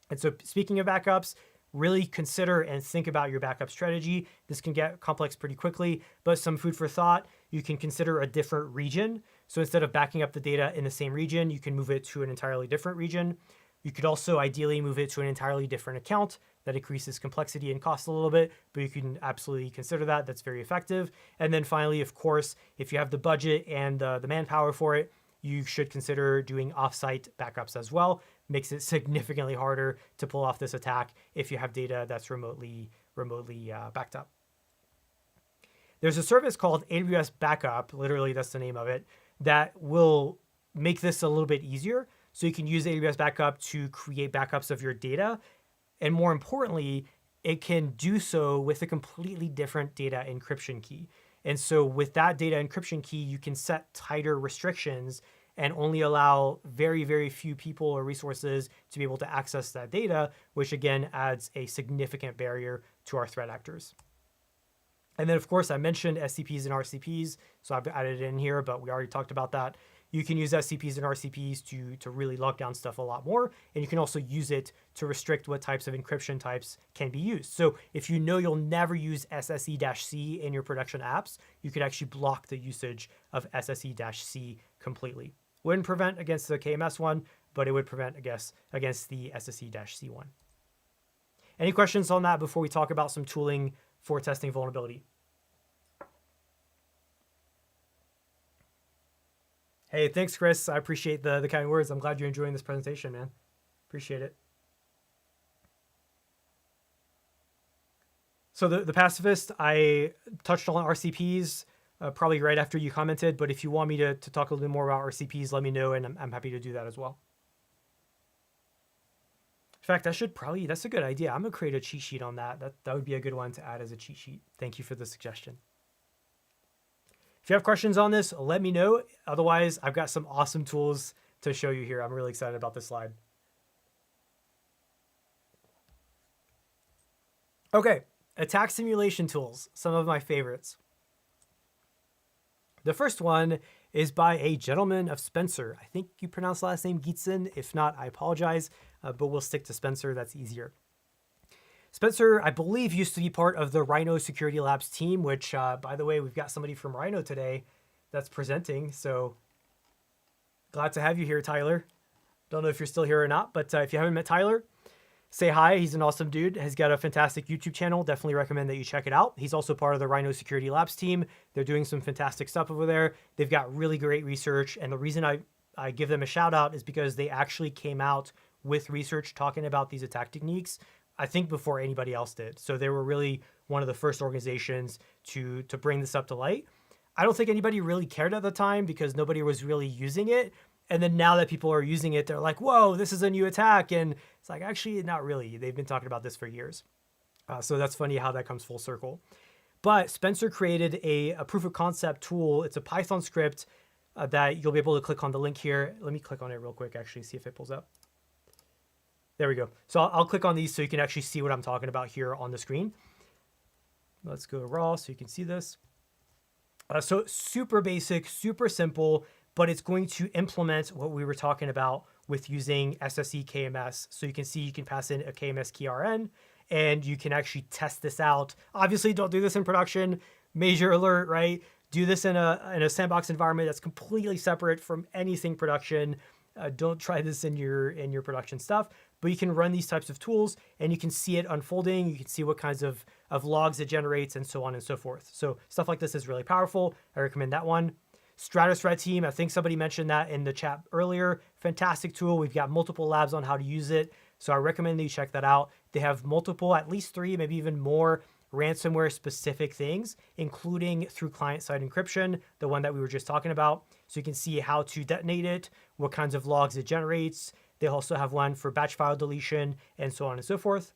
And so speaking of backups, really consider and think about your backup strategy. This can get complex pretty quickly, but some food for thought, you can consider a different region. So instead of backing up the data in the same region, you can move it to an entirely different region. You could also ideally move it to an entirely different account. That increases complexity and cost a little bit, but you can absolutely consider that. That's very effective. And then finally, of course, if you have the budget and the manpower for it, you should consider doing offsite backups as well. Makes it significantly harder to pull off this attack if you have data that's remotely backed up. There's a service called AWS Backup, literally that's the name of it, that will make this a little bit easier. So you can use AWS Backup to create backups of your data. And more importantly, it can do so with a completely different data encryption key. And so with that data encryption key, you can set tighter restrictions and only allow very, very few people or resources to be able to access that data, which again adds a significant barrier to our threat actors. And then, of course, I mentioned SCPs and RCPs, so I've added it in here, but we already talked about that. You can use SCPs and RCPs to really lock down stuff a lot more, and you can also use it to restrict what types of encryption types can be used. So if you know you'll never use SSE-C in your production apps, you could actually block the usage of SSE-C completely. Wouldn't prevent against the KMS one, but it would prevent against the SSE-C one. Any questions on that before we talk about some tooling for testing vulnerability? Hey, thanks, Chris. I appreciate the kind words. I'm glad you're enjoying this presentation, man. Appreciate it. So the pacifist, I touched on RCPs probably right after you commented, but if you want me to talk a little bit more about RCPs, let me know, and I'm happy to do that as well. In fact, that's a good idea. I'm gonna create a cheat sheet on that. That would be a good one to add as a cheat sheet. Thank you for the suggestion. If you have questions on this, let me know. Otherwise, I've got some awesome tools to show you here. I'm really excited about this slide. Okay, attack simulation tools, some of my favorites. The first one is by a gentleman of Spencer. I think you pronounce the last name Gietzen. If not, I apologize, but we'll stick to Spencer. That's easier. Spencer, I believe, used to be part of the Rhino Security Labs team, which, by the way, we've got somebody from Rhino today that's presenting. So glad to have you here, Tyler. Don't know if you're still here or not, but if you haven't met Tyler, say hi. He's an awesome dude. He's got a fantastic YouTube channel. Definitely recommend that you check it out. He's also part of the Rhino Security Labs team. They're doing some fantastic stuff over there. They've got really great research. And the reason I give them a shout out is because they actually came out with research talking about these attack techniques, I think, before anybody else did. So they were really one of the first organizations to bring this up to light. I don't think anybody really cared at the time because nobody was really using it. And then now that people are using it, they're like, whoa, this is a new attack. And it's like, actually, not really. They've been talking about this for years. So that's funny how that comes full circle. But Spencer created a proof of concept tool. It's a Python script that you'll be able to click on the link here. Let me click on it real quick, actually, see if it pulls up. There we go. So I'll click on these so you can actually see what I'm talking about here on the screen. Let's go raw so you can see this. So super basic, super simple, but it's going to implement what we were talking about with using SSE KMS. So you can see you can pass in a KMS key RN and you can actually test this out. Obviously, don't do this in production. Major alert, right? Do this in a sandbox environment that's completely separate from anything production. Don't try this in your production stuff, but you can run these types of tools and you can see it unfolding. You can see what kinds of logs it generates and so on and so forth. So stuff like this is really powerful. I recommend that one. Stratus Red Team, I think somebody mentioned that in the chat earlier. Fantastic tool. We've got multiple labs on how to use it. So I recommend that you check that out. They have multiple, at least 3, maybe even more ransomware specific things, including through client-side encryption, the one that we were just talking about. So you can see how to detonate it, what kinds of logs it generates. They also have one for batch file deletion, and so on and so forth.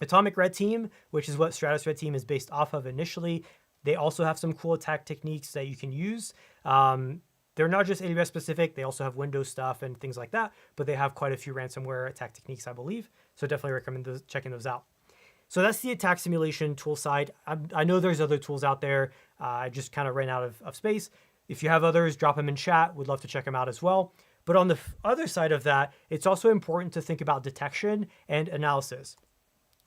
Atomic Red Team, which is what Stratus Red Team is based off of initially, they also have some cool attack techniques that you can use. They're not just AWS specific, they also have Windows stuff and things like that, but they have quite a few ransomware attack techniques, I believe. So definitely recommend checking those out. So that's the attack simulation tool side. I know there's other tools out there. I just kind of ran out of space. If you have others, drop them in chat. We'd love to check them out as well. But on the other side of that, it's also important to think about detection and analysis.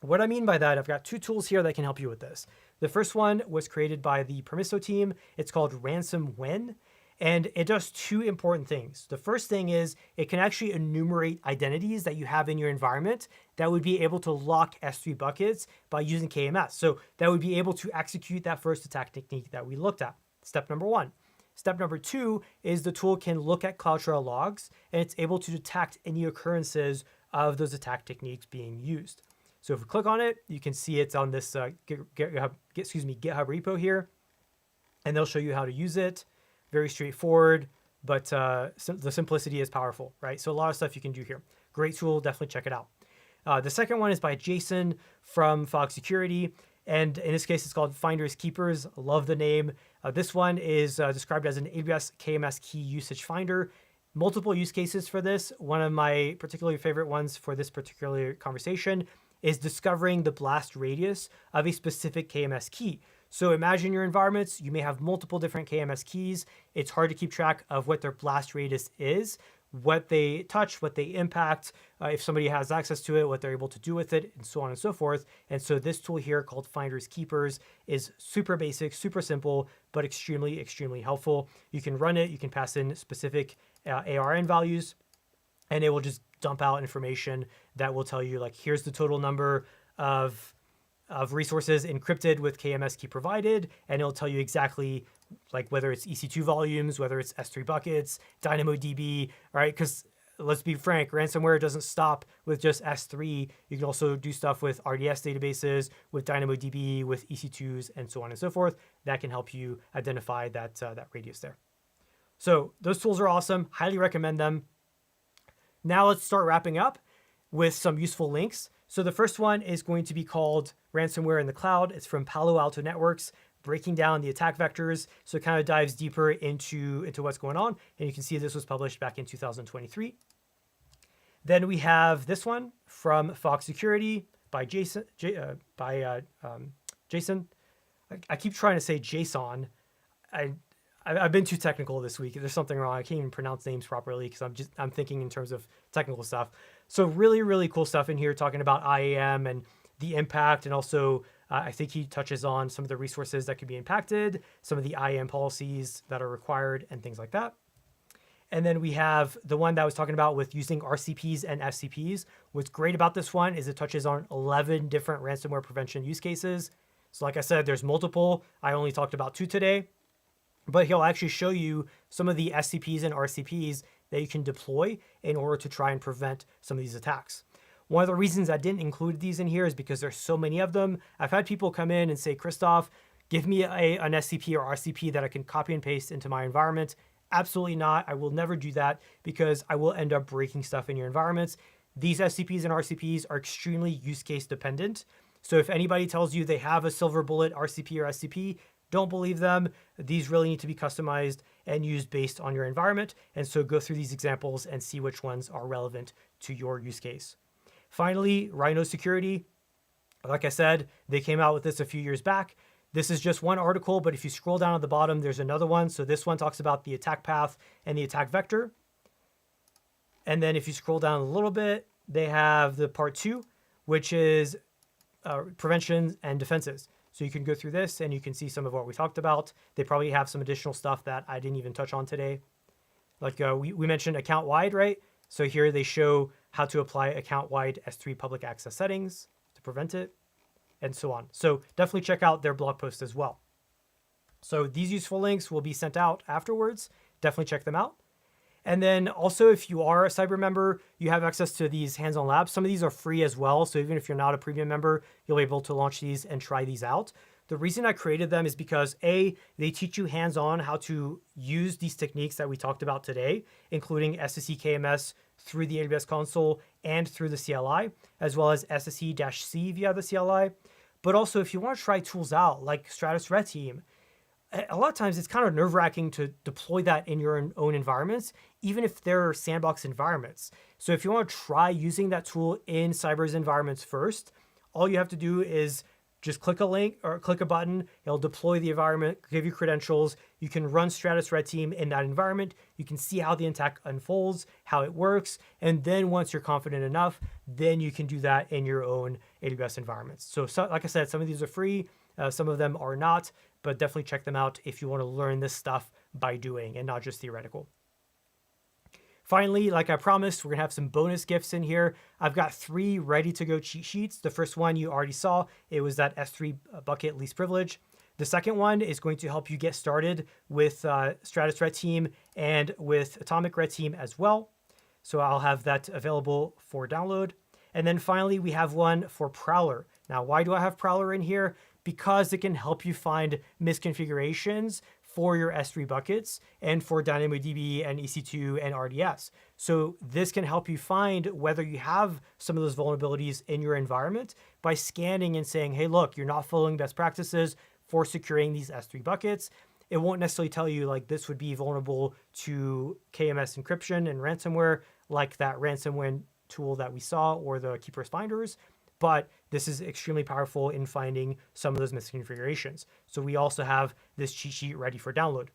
What I mean by that, I've got two tools here that can help you with this. The first one was created by the Permiso team. It's called Ransomware, and it does two important things. The first thing is it can actually enumerate identities that you have in your environment that would be able to lock S3 buckets by using KMS. So that would be able to execute that first attack technique that we looked at. Step number one. Step number two is the tool can look at CloudTrail logs and it's able to detect any occurrences of those attack techniques being used. So if we click on it, you can see it's on this GitHub repo here, and they'll show you how to use it. Very straightforward, but the simplicity is powerful, right? So a lot of stuff you can do here. Great tool, definitely check it out. The second one is by Jason from Fog Security, and in this case, it's called Finders Keepers. Love the name. This one is described as an AWS KMS key usage finder. Multiple use cases for this. One of my particularly favorite ones for this particular conversation is discovering the blast radius of a specific KMS key. So imagine your environments, you may have multiple different KMS keys. It's hard to keep track of what their blast radius is, what they touch, what they impact, if somebody has access to it, what they're able to do with it, and so on and so forth. And so this tool here called Finders Keepers is super basic, super simple, but extremely, extremely helpful. You can run it, you can pass in specific ARN values, and it will just dump out information that will tell you, like, here's the total number of resources encrypted with KMS key provided, and it'll tell you exactly, like, whether it's EC2 volumes, whether it's S3 buckets, DynamoDB, right? Because let's be frank, ransomware doesn't stop with just S3. You can also do stuff with RDS databases, with DynamoDB, with EC2s, and so on and so forth. That can help you identify that radius there. So those tools are awesome. Highly recommend them. Now let's start wrapping up with some useful links. So the first one is going to be called Ransomware in the Cloud. It's from Palo Alto Networks, breaking down the attack vectors. So it kind of dives deeper into what's going on. And you can see this was published back in 2023. Then we have this one from Fog Security by Jason. Jason. I keep trying to say Jason. I've been too technical this week. There's something wrong. I can't even pronounce names properly because I'm thinking in terms of technical stuff. So really, really cool stuff in here talking about IAM and the impact. And also, I think he touches on some of the resources that could be impacted, some of the IAM policies that are required and things like that. And then we have the one that I was talking about with using RCPs and SCPs. What's great about this one is it touches on 11 different ransomware prevention use cases. So like I said, there's multiple. I only talked about 2 today. But he'll actually show you some of the SCPs and RCPs that you can deploy in order to try and prevent some of these attacks. One of the reasons I didn't include these in here is because there's so many of them. I've had people come in and say, Christoph, give me an SCP or RCP that I can copy and paste into my environment. Absolutely not. I will never do that because I will end up breaking stuff in your environments. These SCPs and RCPs are extremely use case dependent. So if anybody tells you they have a silver bullet RCP or SCP, don't believe them. These really need to be customized and used based on your environment. And so go through these examples and see which ones are relevant to your use case. Finally, Rhino Security. Like I said, they came out with this a few years back. This is just one article, but if you scroll down at the bottom, there's another one. So this one talks about the attack path and the attack vector. And then if you scroll down a little bit, they have the part 2, which is prevention and defenses. So you can go through this and you can see some of what we talked about. They probably have some additional stuff that I didn't even touch on today. Like we mentioned account-wide, right? So here they show how to apply account-wide S3 public access settings to prevent it, and so on. So definitely check out their blog post as well. So these useful links will be sent out afterwards. Definitely check them out. And then also, if you are a cyber member, you have access to these hands-on labs. Some of these are free as well. So even if you're not a premium member, you'll be able to launch these and try these out. The reason I created them is because A, they teach you hands-on how to use these techniques that we talked about today, including SSE KMS through the AWS console and through the CLI, as well as SSE-C via the CLI. But also, if you want to try tools out like Stratus Red Team, a lot of times it's kind of nerve-wracking to deploy that in your own environments, even if they're sandbox environments. So if you want to try using that tool in Cyber's environments first, all you have to do is just click a link or click a button. It'll deploy the environment, give you credentials. You can run Stratus Red Team in that environment. You can see how the attack unfolds, how it works. And then once you're confident enough, then you can do that in your own AWS environments. So like I said, some of these are free, some of them are not, but definitely check them out if you want to learn this stuff by doing and not just theoretical. Finally, like I promised, we're gonna have some bonus gifts in here. I've got 3 ready to go cheat sheets. The first one you already saw, it was that S3 bucket least privilege. The second one is going to help you get started with Stratus Red Team and with Atomic Red Team as well. So I'll have that available for download. And then finally, we have one for Prowler. Now, why do I have Prowler in here? Because it can help you find misconfigurations for your S3 buckets and for DynamoDB and EC2 and RDS. So this can help you find whether you have some of those vulnerabilities in your environment by scanning and saying, hey, look, you're not following best practices for securing these S3 buckets. It won't necessarily tell you like this would be vulnerable to KMS encryption and ransomware, like that ransomware tool that we saw or the Keeper's Finders. But this is extremely powerful in finding some of those misconfigurations. So we also have this cheat sheet ready for download.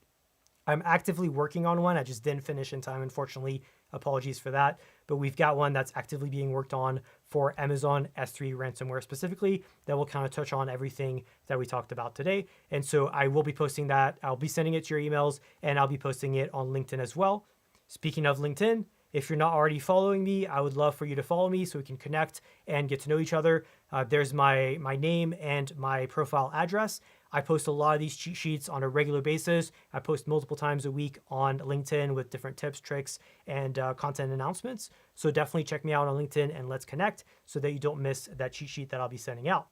I'm actively working on one. I just didn't finish in time, unfortunately. Apologies for that. But we've got one that's actively being worked on for Amazon S3 ransomware specifically that will kind of touch on everything that we talked about today. And so I will be posting that. I'll be sending it to your emails and I'll be posting it on LinkedIn as well. Speaking of LinkedIn, if you're not already following me, I would love for you to follow me so we can connect and get to know each other. There's my name and my profile address. I post a lot of these cheat sheets on a regular basis. I post multiple times a week on LinkedIn with different tips, tricks, and content announcements. So definitely check me out on LinkedIn and let's connect so that you don't miss that cheat sheet that I'll be sending out.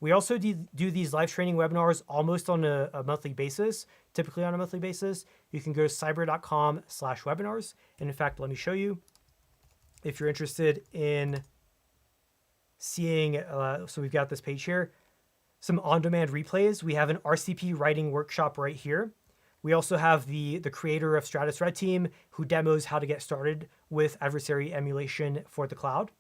We also do these live training webinars almost on a monthly basis, typically on a monthly basis. You can go to cyber.com/webinars. And in fact, let me show you. If you're interested in seeing, so we've got this page here, some on-demand replays. We have an RCP writing workshop right here. We also have the creator of Stratus Red Team who demos how to get started with adversary emulation for the cloud.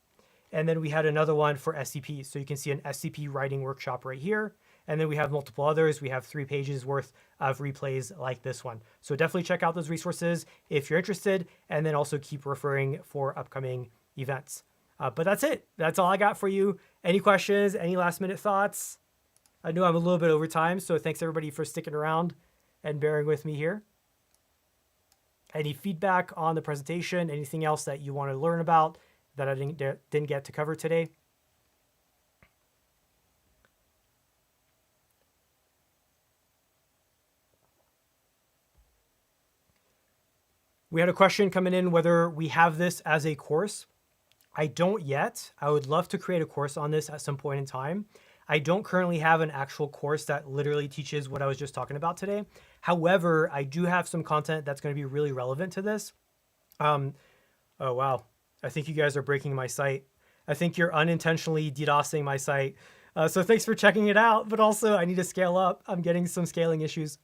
And then we had another one for SCP. So you can see an SCP writing workshop right here. And then we have multiple others. We have 3 pages worth of replays like this one. So definitely check out those resources if you're interested, and then also keep referring for upcoming events. But that's it. That's all I got for you. Any questions? Any last minute thoughts? I know I'm a little bit over time, so thanks everybody for sticking around and bearing with me here. Any feedback on the presentation? Anything else that you want to learn about that I didn't get to cover today? We had a question coming in whether we have this as a course. I don't yet. I would love to create a course on this at some point in time. I don't currently have an actual course that literally teaches what I was just talking about today. However, I do have some content that's going to be really relevant to this. Oh, wow. I think you guys are breaking my site. I think you're unintentionally DDoSing my site. So thanks for checking it out, but also I need to scale up. I'm getting some scaling issues.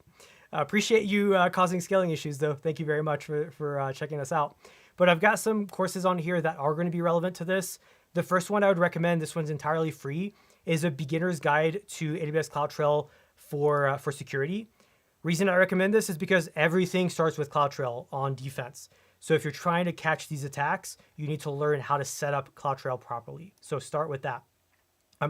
Appreciate you causing scaling issues though. Thank you very much for checking us out. But I've got some courses on here that are going to be relevant to this. The first one I would recommend, this one's entirely free, is a beginner's guide to AWS CloudTrail for security. Reason I recommend this is because everything starts with CloudTrail on defense. So if you're trying to catch these attacks, you need to learn how to set up CloudTrail properly. So start with that.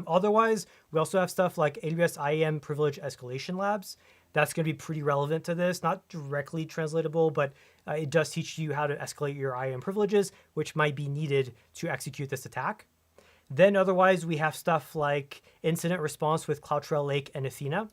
Otherwise, we also have stuff like AWS IAM Privilege Escalation Labs. That's going to be pretty relevant to this, not directly translatable, but it does teach you how to escalate your IAM privileges, which might be needed to execute this attack. Then otherwise, we have stuff like incident response with CloudTrail Lake and Athena.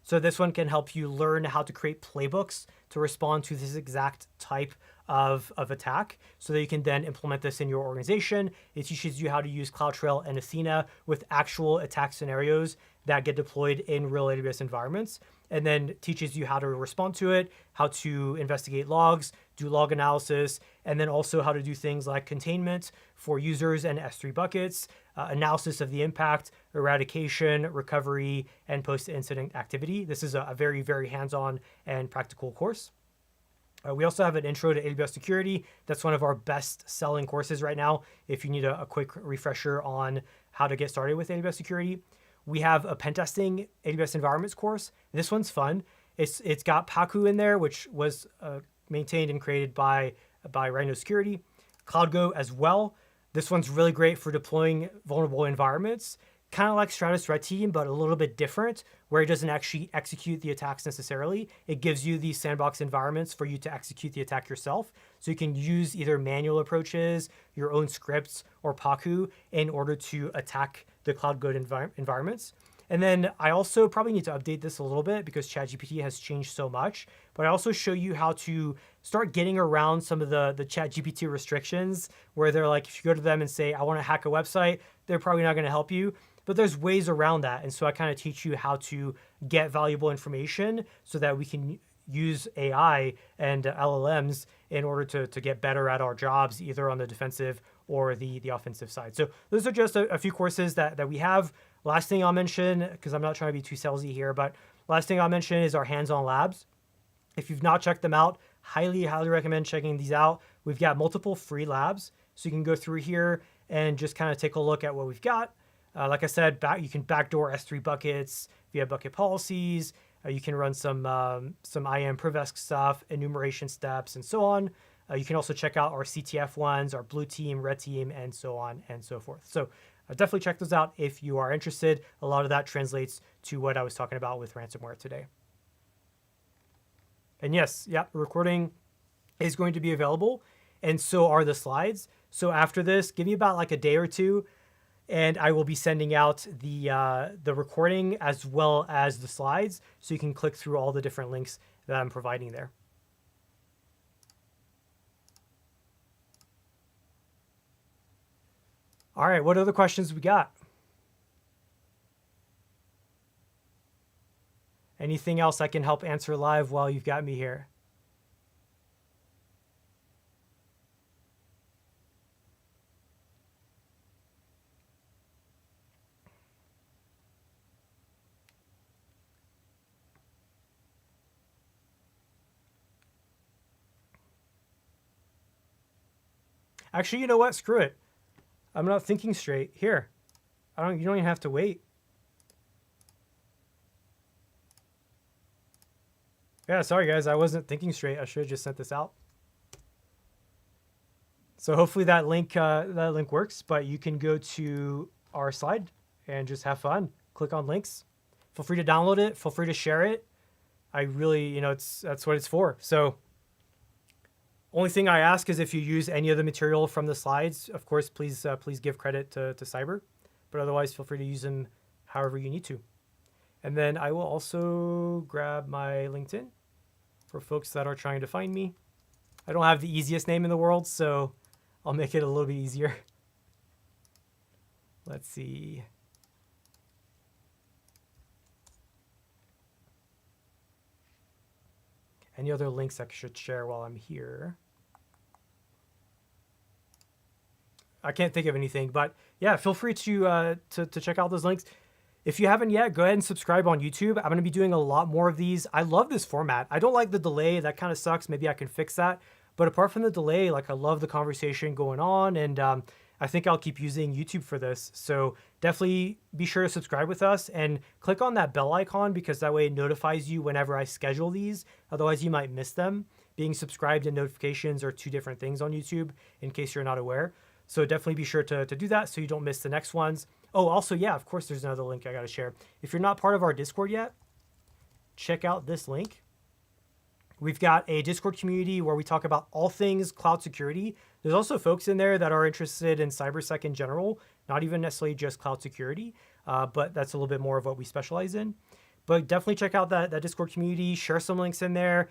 So this one can help you learn how to create playbooks to respond to this exact type of attack so that you can then implement this in your organization. It teaches you how to use CloudTrail and Athena with actual attack scenarios that get deployed in real AWS environments, and then teaches you how to respond to it, how to investigate logs, do log analysis, and then also how to do things like containment for users and S3 buckets, analysis of the impact, eradication, recovery, and post-incident activity. This is a very, very hands-on and practical course. We also have an intro to AWS security. That's one of our best selling courses right now if you need a quick refresher on how to get started with AWS security. We have a pen testing AWS environments course. This one's fun. It's got Paku in there, which was maintained and created by Rhino Security. CloudGo as well. This one's really great for deploying vulnerable environments, kind of like Stratus Red Team, but a little bit different, where it doesn't actually execute the attacks necessarily. It gives you these sandbox environments for you to execute the attack yourself. So you can use either manual approaches, your own scripts, or Paku in order to attack the CloudGo environments. And then I also probably need to update this a little bit because ChatGPT has changed so much, but I also show you how to start getting around some of the ChatGPT restrictions where they're like, if you go to them and say, I want to hack a website, they're probably not going to help you, but there's ways around that. And so I kind of teach you how to get valuable information so that we can use AI and LLMs in order to get better at our jobs, either on the defensive or the offensive side. So those are just a few courses that we have. Last thing I'll mention, because I'm not trying to be too salesy here, but last thing I'll mention is our hands-on labs. If you've not checked them out, highly recommend checking these out. We've got multiple free labs, so you can go through here and just kind of take a look at what we've got. Like I said, you can backdoor S3 buckets via bucket policies. You can run some IAM Privesk stuff, enumeration steps, and so on. You can also check out our CTF ones, our blue team, red team, and so on and so forth. So definitely check those out if you are interested. A lot of that translates to what I was talking about with ransomware today. And yes, the recording is going to be available, and so are the slides. So after this, give me about like a day or two, and I will be sending out the recording as well as the slides, so you can click through all the different links that I'm providing there. All right, what other questions we got? Anything else I can help answer live while you've got me here? Actually, you know what? Screw it. I'm not thinking straight. Here. You don't even have to wait. Yeah, sorry guys, I wasn't thinking straight. I should have just sent this out. So hopefully that link works, but you can go to our slide and just have fun. Click on links. Feel free to download it. Feel free to share it. I really, that's what it's for. So only thing I ask is if you use any of the material from the slides, of course, please give credit to Cyber, but otherwise feel free to use them however you need to. And then I will also grab my LinkedIn for folks that are trying to find me. I don't have the easiest name in the world, so I'll make it a little bit easier. Let's see. Any other links I should share while I'm here? I can't think of anything, but yeah, feel free to check out those links. If you haven't yet, go ahead and subscribe on YouTube. I'm going to be doing a lot more of these. I love this format. I don't like the delay. That kind of sucks. Maybe I can fix that. But apart from the delay, I love the conversation going on, and I think I'll keep using YouTube for this. So definitely be sure to subscribe with us and click on that bell icon, because that way it notifies you whenever I schedule these. Otherwise, you might miss them. Being subscribed and notifications are two different things on YouTube, in case you're not aware. So definitely be sure to do that so you don't miss the next ones. Oh, also, yeah, of course, there's another link I got to share. If you're not part of our Discord yet, check out this link. We've got a Discord community where we talk about all things cloud security. There's also folks in there that are interested in cybersec in general, not even necessarily just cloud security, but that's a little bit more of what we specialize in. But definitely check out that Discord community, share some links in there,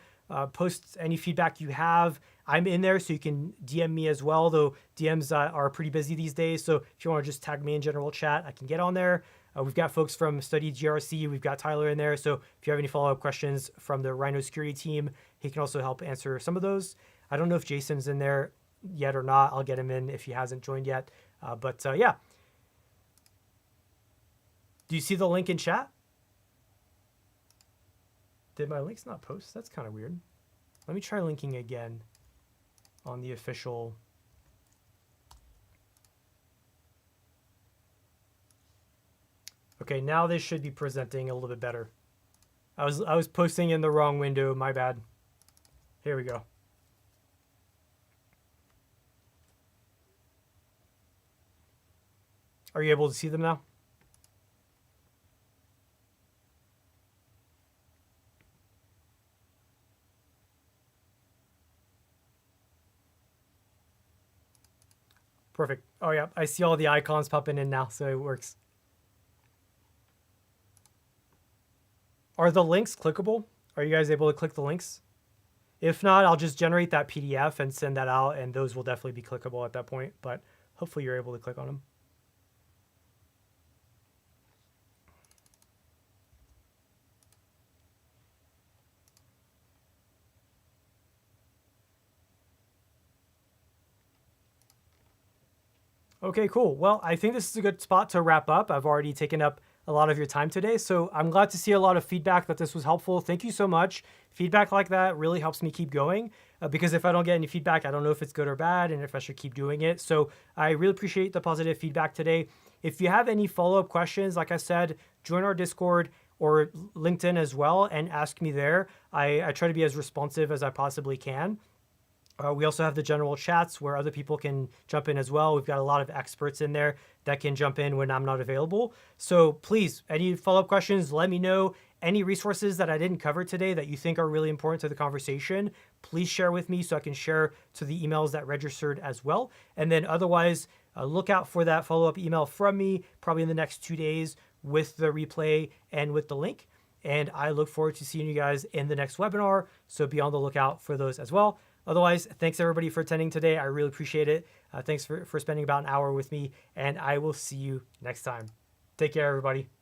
post any feedback you have. I'm in there, so you can DM me as well, though DMs are pretty busy these days. So if you want to just tag me in general chat, I can get on there. We've got folks from Study GRC. We've got Tyler in there. So if you have any follow-up questions from the Rhino security team, he can also help answer some of those. I don't know if Jason's in there yet or not. I'll get him in if he hasn't joined yet. But yeah. Do you see the link in chat? Did my links not post? That's kind of weird. Let me try linking again on the official. Okay, now this should be presenting a little bit better. I was posting in the wrong window, my bad. Here we go. Are you able to see them now? Perfect. Oh yeah, I see all the icons popping in now, so it works. Are the links clickable? Are you guys able to click the links? If not, I'll just generate that PDF and send that out, and those will definitely be clickable at that point, but hopefully you're able to click on them. Okay, cool. Well, I think this is a good spot to wrap up. I've already taken up a lot of your time today, so I'm glad to see a lot of feedback that this was helpful. Thank you so much. Feedback like that really helps me keep going because if I don't get any feedback, I don't know if it's good or bad and if I should keep doing it. So I really appreciate the positive feedback today. If you have any follow-up questions, like I said, join our Discord or LinkedIn as well and ask me there. I try to be as responsive as I possibly can. We also have the general chats where other people can jump in as well. We've got a lot of experts in there that can jump in when I'm not available. So please, any follow-up questions, let me know. Any resources that I didn't cover today that you think are really important to the conversation, please share with me so I can share to the emails that registered as well. And then otherwise, look out for that follow-up email from me probably in the next 2 days with the replay and with the link. And I look forward to seeing you guys in the next webinar. So be on the lookout for those as well. Otherwise, thanks everybody for attending today. I really appreciate it. Thanks for spending about an hour with me, and I will see you next time. Take care, everybody.